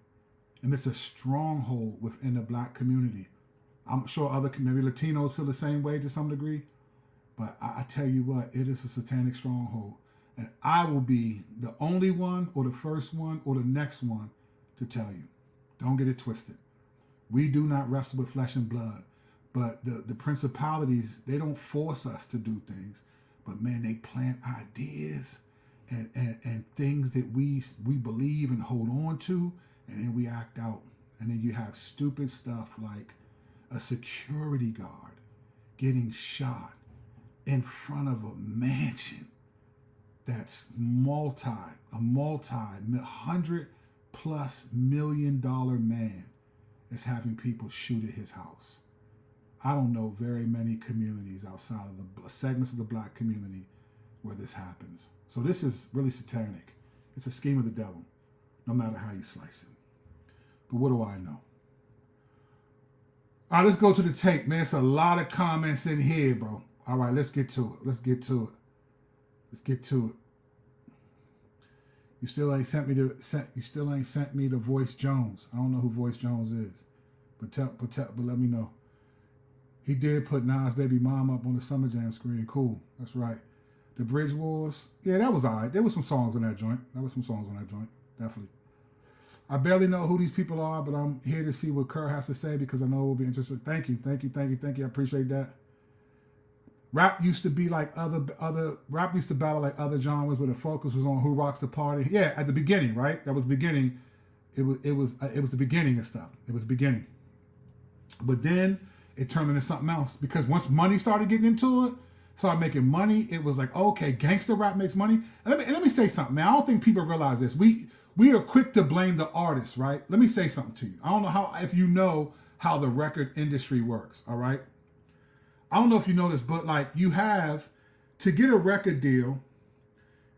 Speaker 1: And it's a stronghold within the black community. I'm sure maybe Latinos feel the same way to some degree. But I tell you what, it is a satanic stronghold. And I will be the only one or the first one or the next one to tell you. Don't get it twisted. We do not wrestle with flesh and blood. But the principalities, they don't force us to do things. But man, they plant ideas and things that we believe and hold on to. And then we act out. And then you have stupid stuff like a security guard getting shot in front of a mansion that's $100+ million man is having people shoot at his house. I don't know very many communities outside of the segments of the black community where this happens. So this is really satanic. It's a scheme of the devil, no matter how you slice it. But what do I know? All right, let's go to the tape, man. It's a lot of comments in here, bro. All right, let's get to it. You still ain't sent me the Voice Jones. I don't know who Voice Jones is, but let me know. He did put Nas' baby mom up on the Summer Jam screen. Cool, that's right. The Bridge Wars, yeah, that was all right. There was some songs on that joint. Definitely. I barely know who these people are, but I'm here to see what Kerr has to say because I know it will be interesting. Thank you. I appreciate that. Rap used to be like rap used to battle like other genres where the focus was on who rocks the party. Yeah, at the beginning, right? That was the beginning. It was the beginning of stuff. It was the beginning. But then it turned into something else because once money started getting into it, started making money, it was like, okay, gangster rap makes money. And let me say something, man. I don't think people realize this. We are quick to blame the artists, right? Let me say something to you. I don't know if you know how the record industry works, all right? I don't know if you know this, but like you have to get a record deal,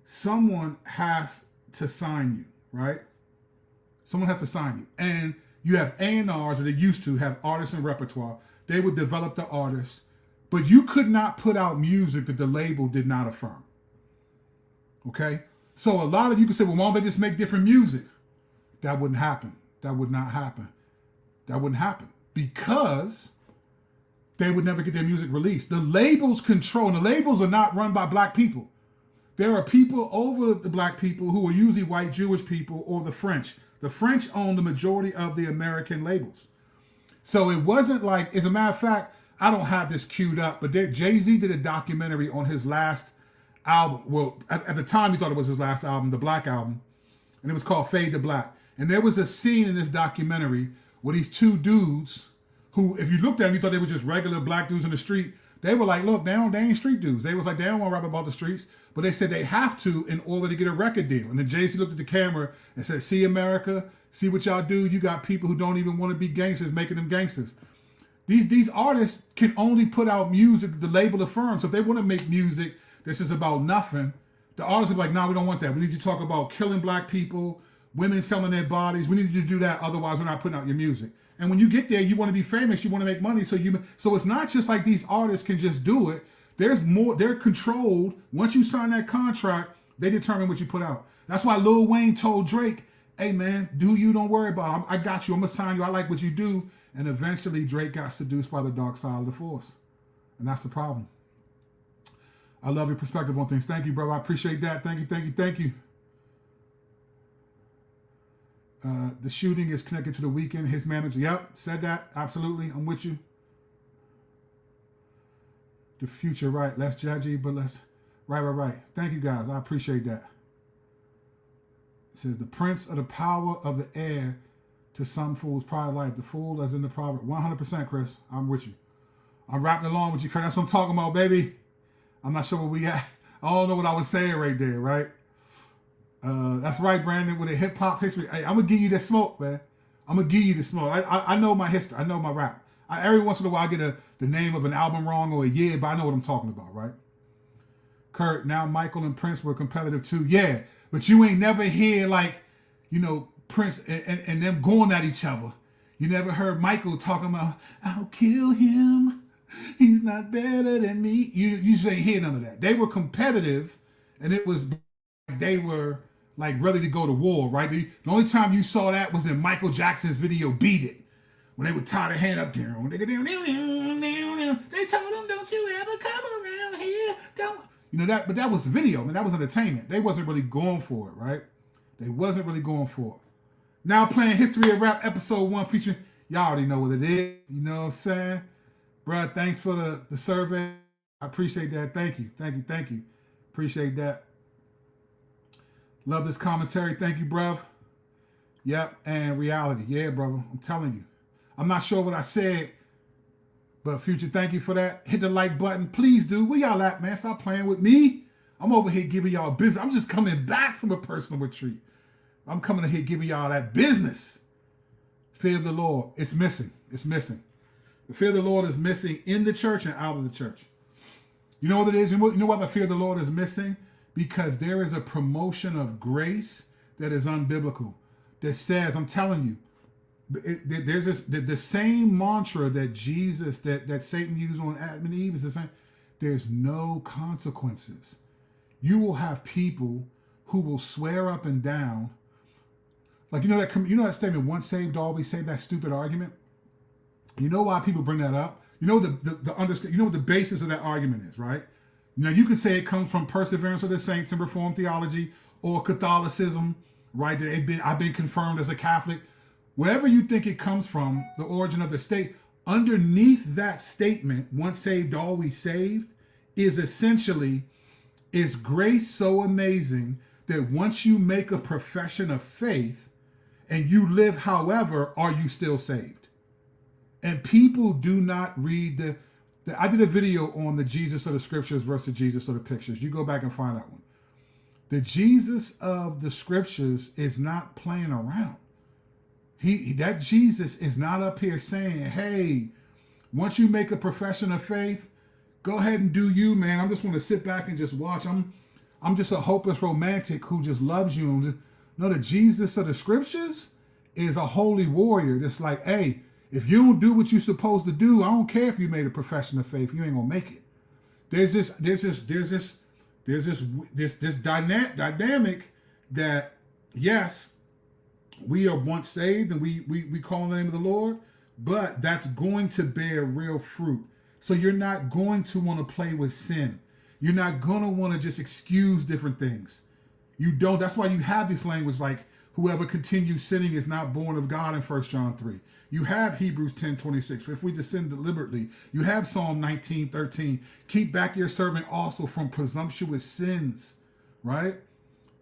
Speaker 1: someone has to sign you, right? Someone has to sign you. And you have A&Rs that they used to have artists and repertoire. They would develop the artists, but you could not put out music that the label did not affirm. Okay? So a lot of you could say, well, why don't they just make different music? That wouldn't happen. That would not happen. That wouldn't happen because they would never get their music released. The labels control, and the labels are not run by black people. There are people over the black people who are usually white Jewish people or the French. The French own the majority of the American labels. So it wasn't like, as a matter of fact, I don't have this queued up, but Jay-Z did a documentary on his last album. Well, at the time he thought it was his last album, the Black Album, and it was called Fade to Black. And there was a scene in this documentary where these two dudes who, if you looked at them, you thought they were just regular black dudes in the street. They were like, look, they ain't street dudes. They was like, they don't want to rap about the streets, but they said they have to in order to get a record deal. And then Jay-Z looked at the camera and said, see, America, see what y'all do? You got people who don't even want to be gangsters making them gangsters. These artists can only put out music the label affirms. So if they want to make music this is about nothing, the artists are like, nah, we don't want that. We need you to talk about killing black people, women selling their bodies. We need you to do that. Otherwise, we're not putting out your music. And when you get there, you want to be famous. You want to make money. So it's not just like these artists can just do it. There's more. They're controlled. Once you sign that contract, they determine what you put out. That's why Lil Wayne told Drake, hey, man, don't worry about it. I got you. I'm going to sign you. I like what you do. And eventually, Drake got seduced by the dark side of the force. And that's the problem. I love your perspective on things. Thank you, bro. I appreciate that. Thank you. The shooting is connected to the weekend. His manager, yep, said that. Absolutely, I'm with you. The future, right? Less judgy, but less. Right. Thank you, guys. I appreciate that. It says, the prince of the power of the air to some fools pride life. The fool as in the proverb. 100%, Chris. I'm with you. I'm rapping along with you, Chris. That's what I'm talking about, baby. I'm not sure where we at. I don't know what I was saying right there, right? That's right, Brandon. With a hip hop history, hey, I'm gonna give you the smoke, man. I'm gonna give you the smoke. I know my history. I know my rap. Every once in a while, I get the name of an album wrong or a year, but I know what I'm talking about, right? Kurt, now Michael and Prince were competitive too. Yeah, but you ain't never hear like, Prince and them going at each other. You never heard Michael talking about, I'll kill him. He's not better than me. You just ain't hear none of that. They were competitive, and it was they were like ready to go to war, right? The only time you saw that was in Michael Jackson's video Beat It, when they would tie their hand up there. They told him, don't you ever come around here. Don't. But that was video, man. That was entertainment. They wasn't really going for it, right? They wasn't really going for it. Now playing History of Rap episode 1 featuring, y'all already know what it is. You know what I'm saying? Bruh, thanks for the survey. I appreciate that. Thank you. Appreciate that. Love this commentary. Thank you, bruv. Yep, and reality. Yeah, brother. I'm telling you. I'm not sure what I said, but Future, thank you for that. Hit the like button. Please do. Where y'all at, man? Stop playing with me. I'm over here giving y'all business. I'm just coming back from a personal retreat. I'm coming in here giving y'all that business. Fear of the Lord. It's missing. The fear of the Lord is missing in the church and out of the church. You know what it is? You know why the fear of the Lord is missing? Because there is a promotion of grace that is unbiblical. That says, I'm telling you, there's the same mantra that Jesus, that Satan used on Adam and Eve is the same. There's no consequences. You will have people who will swear up and down. Like, that statement, once saved, always saved, that stupid argument. You know why people bring that up? You know what the basis of that argument is, right? You could say it comes from perseverance of the saints in Reformed theology or Catholicism, right? I've been confirmed as a Catholic. Wherever you think it comes from, the origin of the state, underneath that statement, once saved, always saved, is essentially, is grace so amazing that once you make a profession of faith and you live however, are you still saved? And people do not read I did a video on the Jesus of the scriptures versus Jesus of the pictures. You go back and find that one. The Jesus of the scriptures is not playing around. That Jesus is not up here saying, hey, once you make a profession of faith, go ahead and do you, man. I just want to sit back and just watch. I'm just a hopeless romantic who just loves you. No, the Jesus of the scriptures is a holy warrior that's like, hey, if you don't do what you're supposed to do, I don't care if you made a profession of faith, you ain't gonna make it. There's this dynamic that, yes, we are once saved and we call on the name of the Lord, but that's going to bear real fruit. So you're not going to want to play with sin. You're not going to want to just excuse different things. You don't. That's why you have this language like, whoever continues sinning is not born of God in 1 John 3. You have Hebrews 10:26. For if we sin deliberately, you have Psalm 19:13. Keep back your servant also from presumptuous sins, right?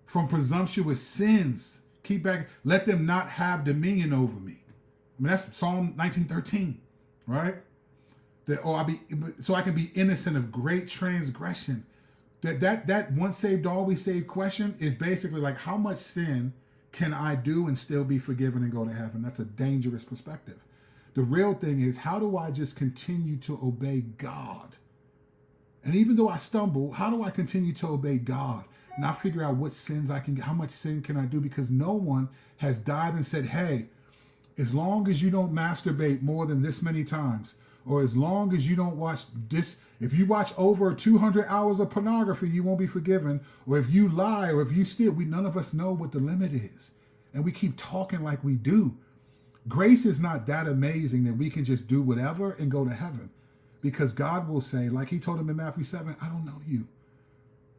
Speaker 1: From presumptuous sins. Keep back. Let them not have dominion over me. I mean, that's Psalm 19:13, right? So I can be innocent of great transgression. That once saved, always saved question is basically like, how much sin can I do and still be forgiven and go to heaven? That's a dangerous perspective. The real thing is, how do I just continue to obey God? And even though I stumble, how do I continue to obey God? And I figure out what sins I can get, how much sin can I do? Because no one has died and said, hey, as long as you don't masturbate more than this many times, or as long as you don't watch this, if you watch over 200 hours of pornography, you won't be forgiven. Or if you lie, or if you steal, none of us know what the limit is. And we keep talking like we do. Grace is not that amazing that we can just do whatever and go to heaven. Because God will say, like he told him in Matthew 7, I don't know you.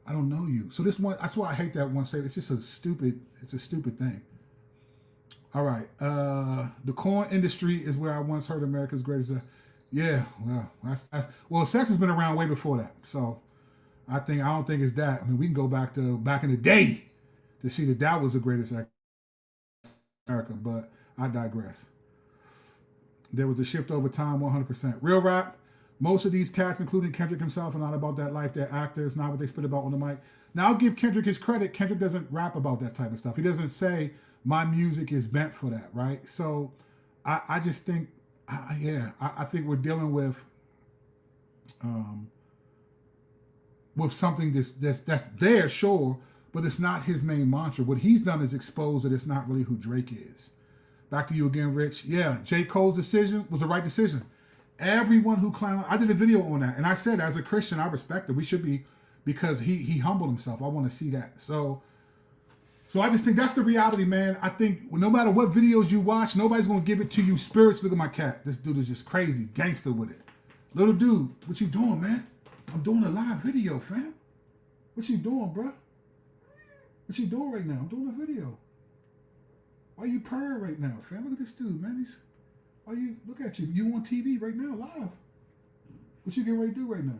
Speaker 1: I don't know you. So that's why I hate that one statement. It's just a stupid thing. All right. The corn industry is where I once heard America's greatest. Yeah. Well, sex has been around way before that. So I don't think it's that. I mean, we can go back in the day to see that was the greatest act in America. But I digress. There was a shift over time, 100%. Real rap. Most of these cats, including Kendrick himself, are not about that life. They're actors, not what they spit about on the mic. Now, I'll give Kendrick his credit. Kendrick doesn't rap about that type of stuff. He doesn't say, my music is meant for that, right? So I just think, I think we're dealing with something that's there, sure, but it's not his main mantra. What he's done is expose that it's not really who Drake is. Back to you again, Rich. Yeah, J. Cole's decision was the right decision. Everyone who climbed, I did a video on that, and I said, as a Christian, I respect it. We should be, because he humbled himself. I want to see that. So I just think that's the reality, man. I think no matter what videos you watch, nobody's going to give it to you spiritually. Look at my cat. This dude is just crazy, gangster with it. Little dude, what you doing, man? I'm doing a live video, fam. What you doing, bro? What you doing right now? I'm doing a video. Why you purring right now, fam? Look at this dude, man. Look at you. You on TV right now, live. What you getting ready to do right now?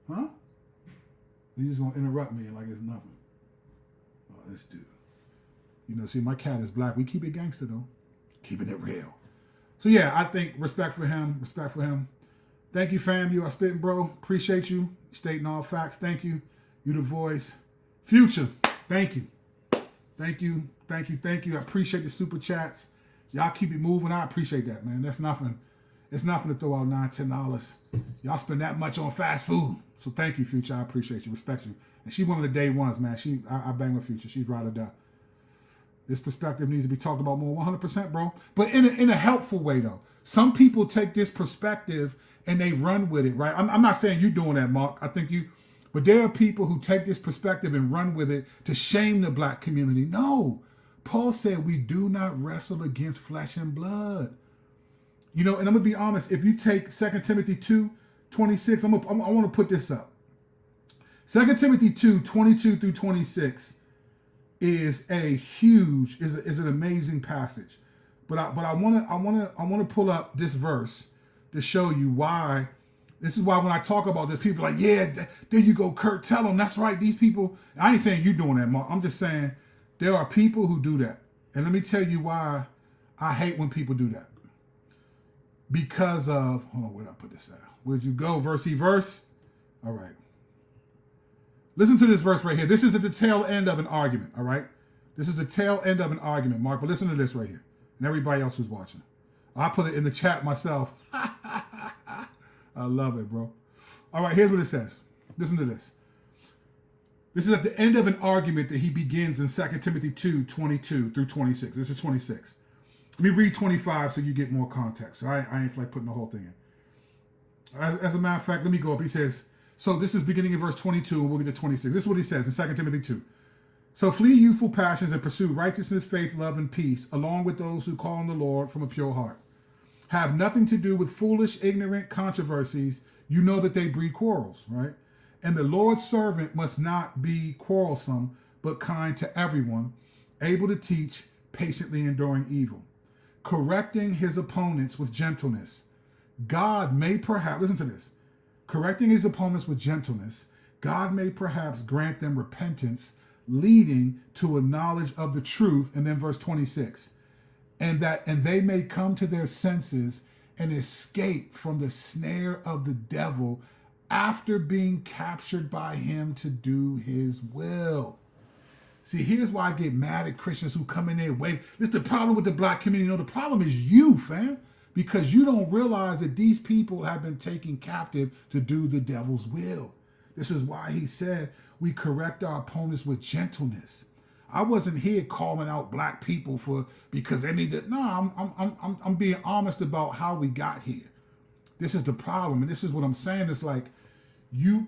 Speaker 1: Huh? You just gonna interrupt me like it's nothing. Oh, this dude. You know, see, my cat is black. We keep it gangster though. Keeping it real. So yeah, I think respect for him. Thank you, fam. You are spitting, bro. Appreciate you. Stating all facts. Thank you. You the voice. Future. Thank you. Thank you. I appreciate the super chats. Y'all keep it moving. I appreciate that, man. That's nothing. It's nothing to throw out $9, $10. Y'all spend that much on fast food. So thank you, Future. I appreciate you. Respect you. And she one of the day ones, man. I bang with Future. She's ride or die. This perspective needs to be talked about more, 100%, bro. But in a helpful way, though. Some people take this perspective and they run with it, right? I'm not saying you doing that, Mark. I think you... But there are people who take this perspective and run with it to shame the black community. No. Paul said we do not wrestle against flesh and blood. You know, and I'm going to be honest. If you take 2 Timothy 2:26, I want to put this up. 2 Timothy 2:22 through 26 is an amazing passage. But I want to pull up this verse to show you why. This is why when I talk about this, people are like, yeah, there you go, Kurt, tell them. That's right, these people. I ain't saying you doing that, Mark. I'm just saying there are people who do that. And let me tell you why I hate when people do that. Because of, hold on, where did I put this at? Where'd you go, verse? All right. Listen to this verse right here. This is at the tail end of an argument, all right? This is the tail end of an argument, Mark. But listen to this right here. And everybody else who's watching. I put it in the chat myself. I love it, bro. All right, here's what it says. Listen to this. This is at the end of an argument that he begins in 2 Timothy 2:22 through 26. This is 26. Let me read 25 so you get more context. I ain't like putting the whole thing in. As a matter of fact, let me go up. He says, so this is beginning in verse 22, and we'll get to 26. This is what he says in 2 Timothy 2. So flee youthful passions and pursue righteousness, faith, love, and peace, along with those who call on the Lord from a pure heart. Have nothing to do with foolish, ignorant controversies. You know that they breed quarrels, right? And the Lord's servant must not be quarrelsome, but kind to everyone, able to teach, patiently enduring evil, correcting his opponents with gentleness. God may perhaps, listen to this, correcting his opponents with gentleness, God may perhaps grant them repentance, leading to a knowledge of the truth. And then verse 26. And they may come to their senses and escape from the snare of the devil after being captured by him to do his will. See, here's why I get mad at Christians who come in there and wave. This is the problem with the black community. No, the problem is you, fam, because you don't realize that these people have been taken captive to do the devil's will. This is why he said we correct our opponents with gentleness. I wasn't here calling out black people because they need to. No, I'm being honest about how we got here. This is the problem, and this is what I'm saying. It's like we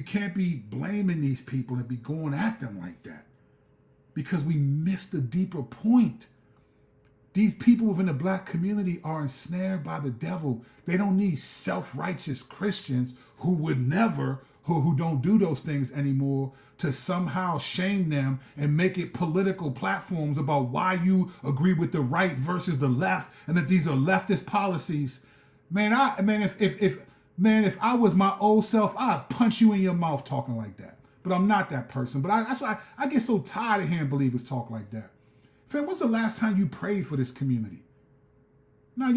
Speaker 1: can't be blaming these people and be going at them like that because we missed the deeper point. These people within the black community are ensnared by the devil. They don't need self-righteous Christians who would never who don't do those things anymore to somehow shame them and make it political platforms about why you agree with the right versus the left and that these are leftist policies. Man, if I was my old self, I'd punch you in your mouth talking like that. But I'm not that person. But that's why I get so tired of hearing believers talk like that. Fam, when's the last time you prayed for this community? Now,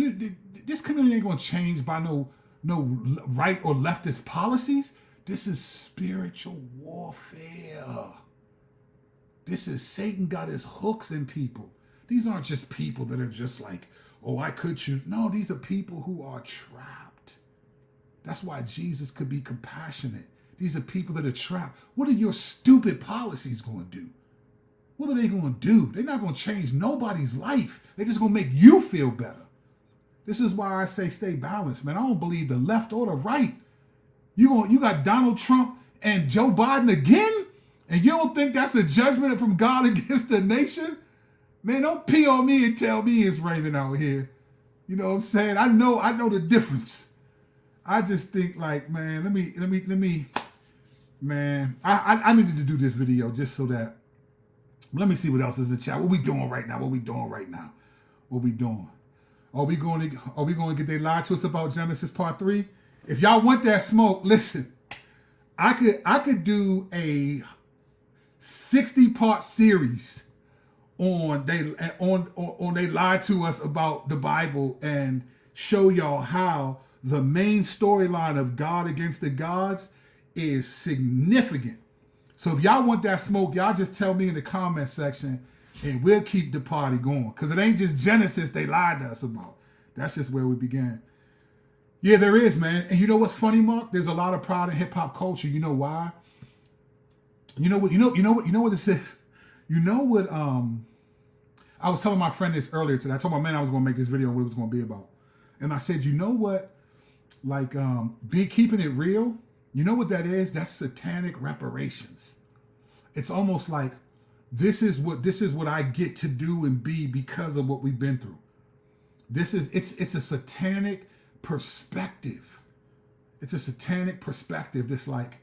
Speaker 1: this community ain't gonna change by no right or leftist policies. This is spiritual warfare. This is Satan got his hooks in people. These aren't just people that are just like, oh, I could choose. No, these are people who are trapped. That's why Jesus could be compassionate. These are people that are trapped. What are your stupid policies going to do? What are they going to do? They're not going to change nobody's life. They're just going to make you feel better. This is why I say stay balanced, man. I don't believe the left or the right. You got Donald Trump and Joe Biden again? And you don't think that's a judgment from God against the nation? Man, don't pee on me and tell me it's raining out here. You know what I'm saying? I know the difference. I just think like, man, let me, man, I needed to do this video just so that, let me see what else is in the chat. What we doing right now? What we doing? Are we going to get they lie to us about Genesis Part 3? If y'all want that smoke, listen. I could do a 60-part series on they lied to us about the Bible and show y'all how the main storyline of God against the gods is significant. So if y'all want that smoke, y'all just tell me in the comment section and we'll keep the party going. Because it ain't just Genesis they lied to us about. That's just where we began. Yeah, there is, man. And you know what's funny, Mark? There's a lot of pride in hip hop culture. You know why? You know what this is? You know what I was telling my friend this earlier today. I told my man I was gonna make this video and what it was gonna be about. And I said, you know what? Like keeping it real, you know what that is? That's satanic reparations. It's almost like this is what I get to do and be because of what we've been through. It's a satanic perspective. It's a satanic perspective that's like,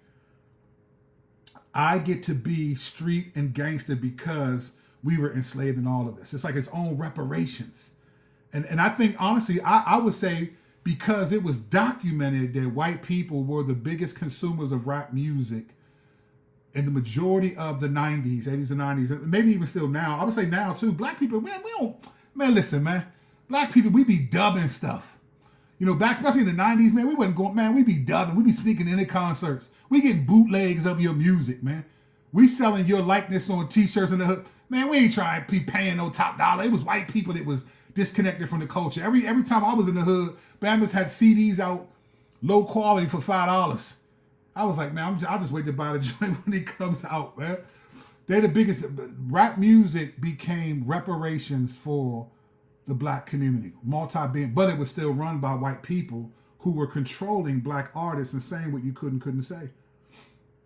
Speaker 1: I get to be street and gangster because we were enslaved in all of this. It's like its own reparations. And I think, honestly, I would say because it was documented that white people were the biggest consumers of rap music in the majority of the 90s, 80s and 90s, and maybe even still now. I would say now, too. Black people, listen, man. Black people, we be dubbing stuff. You know, back, especially in the 90s, man, we wasn't going, man, we be dubbing. We be sneaking into concerts. We getting bootlegs of your music, man. We selling your likeness on t-shirts in the hood. Man, we ain't trying to be paying no top dollar. It was white people that was disconnected from the culture. Every time I was in the hood, Bama's had CDs out, low quality for $5. I was like, man, I'll just wait to buy the joint when it comes out, man. They're the biggest. Rap music became reparations for the black community, but it was still run by white people who were controlling black artists and saying what you couldn't say.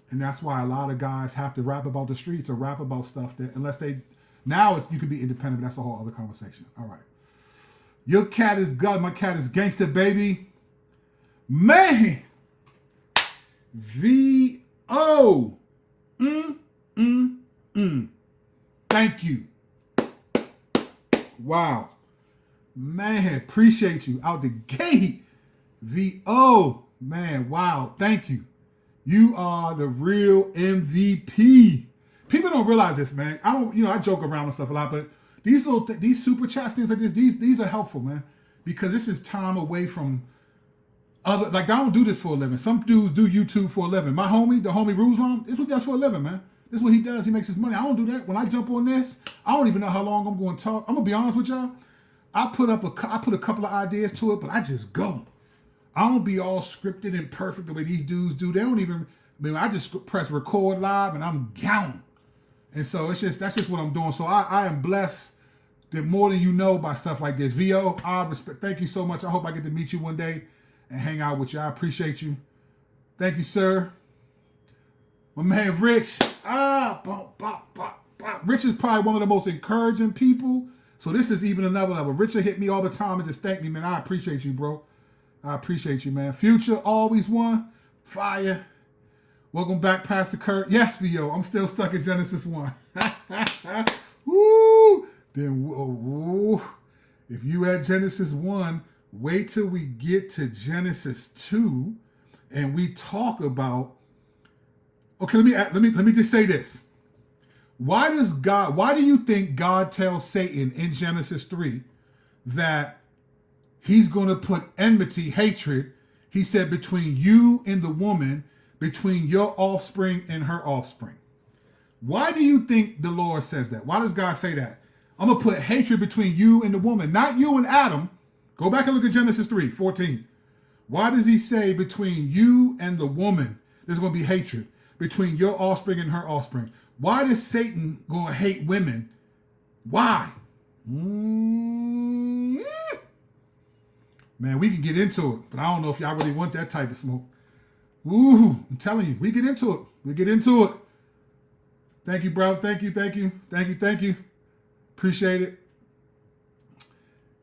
Speaker 1: And that's why a lot of guys have to rap about the streets or rap about stuff that, unless they, you can be independent, but that's a whole other conversation. All right. Your cat is God, my cat is gangster, baby. Man. V.O. Thank you. Wow. Man, appreciate you out the gate. V.O. Man, wow. Thank you. You are the real MVP. People don't realize this, man. I joke around and stuff a lot, but these super chats, things like this, these are helpful, man. Because this is time away from other, like I don't do this for a living. Some dudes do YouTube for a living. My homie, the homie Ruslan, this is what he does for a living, man. This is what he does. He makes his money. I don't do that. When I jump on this, I don't even know how long I'm going to talk. I'm going to be honest with y'all. I put a couple of ideas to it, but I just go. I don't be all scripted and perfect the way these dudes do. They don't even, I just press record live and I'm gone. And so that's just what I'm doing. So I am blessed that more than you know by stuff like this. VO, I respect, thank you so much. I hope I get to meet you one day and hang out with you. I appreciate you. Thank you, sir. My man, Rich. Rich is probably one of the most encouraging people. So this is even another level. Richard hit me all the time and just thank me, man. I appreciate you, bro. I appreciate you, man. Future, always one. Fire. Welcome back, Pastor Kurt. Yes, VO. I'm still stuck in Genesis 1. Woo! Then, woo. If you at Genesis 1, wait till we get to Genesis 2 and we talk about. Okay, let me just say this. Why do you think God tells Satan in Genesis 3 that he's going to put enmity, hatred, he said, between you and the woman, between your offspring and her offspring? Why do you think the Lord says that? Why does God say that? I'm going to put hatred between you and the woman, not you and Adam. Go back and look at Genesis 3:14. Why does he say between you and the woman, there's going to be hatred between your offspring and her offspring? Why does Satan going to hate women? Why? Man, we can get into it, but I don't know if y'all really want that type of smoke. Ooh, I'm telling you, we get into it. We get into it. Thank you, bro. Thank you. Appreciate it.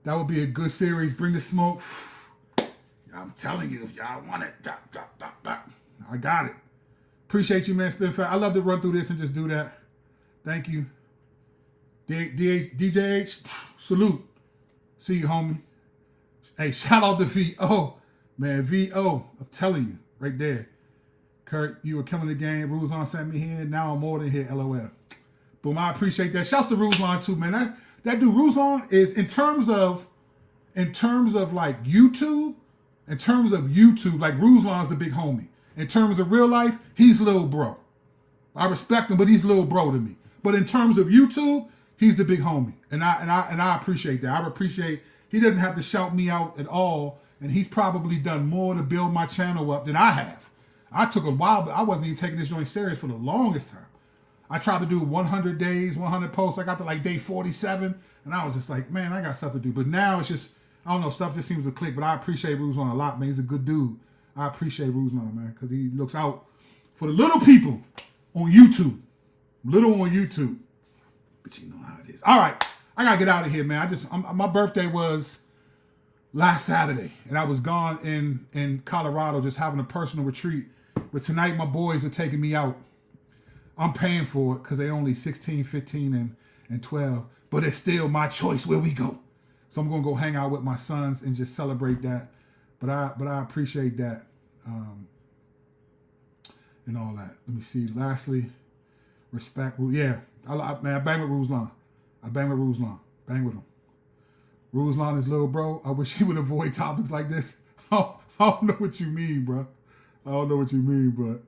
Speaker 1: That would be a good series. Bring the smoke. I'm telling you, if y'all want it, I got it. Appreciate you, man. Spin fast. I love to run through this and just do that. Thank you. DJ H, salute. See you, homie. Hey, shout out to VO. Man, VO, I'm telling you, right there. Kurt, you were killing the game. Ruslan sent me here. Now I'm more than here, LOL. Boom, I appreciate that. Shouts to Ruslan too, man. That dude, Ruslan, is in terms of like YouTube, like Ruslan's the big homie. In terms of real life, he's little bro. I respect him, but he's little bro to me. But in terms of YouTube, he's the big homie. And I appreciate that. I appreciate he doesn't have to shout me out at all. And he's probably done more to build my channel up than I have. I took a while, but I wasn't even taking this joint serious for the longest time. I tried to do 100 days, 100 posts. I got to like day 47. And I was just like, man, I got stuff to do. But now it's just, I don't know, stuff just seems to click. But I appreciate Ruslan a lot, man. He's a good dude. I appreciate Ruslan, man, because he looks out for the little people on YouTube. Little on YouTube. But you know how it is. All right. I got to get out of here, man. My birthday was last Saturday, and I was gone in Colorado just having a personal retreat. But tonight, my boys are taking me out. I'm paying for it because they're only 16, 15, and 12. But it's still my choice where we go. So I'm going to go hang out with my sons and just celebrate that. But I appreciate that and all that. Let me see. Lastly, respect. Yeah, I bang with Ruslan. Bang with him. Ruslan is little bro. I wish he would avoid topics like this. I don't know what you mean, bro. I don't know what you mean, but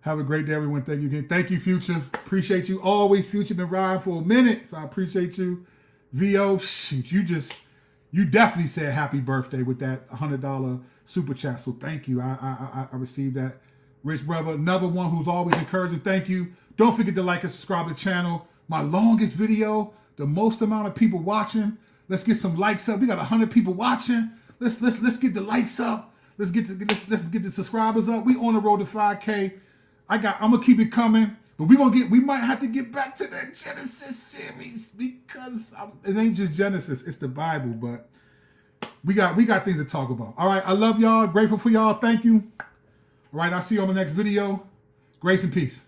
Speaker 1: have a great day, everyone. Thank you again. Thank you, Future. Appreciate you always. Future been riding for a minute, so I appreciate you. VO, shoot, you definitely said happy birthday with that $100 super chat. So thank you. I received that. Rich brother, another one who's always encouraging. Thank you. Don't forget to like and subscribe to the channel. My longest video, the most amount of people watching. Let's get some likes up. We got 100 people watching. Let's get the likes up. Let's get the subscribers up. We on the road to 5K. I'm gonna keep it coming. But we might have to get back to that Genesis series because it ain't just Genesis, it's the Bible. But we got things to talk about. All right, I love y'all. Grateful for y'all. Thank you. All right, I'll see you on the next video. Grace and peace.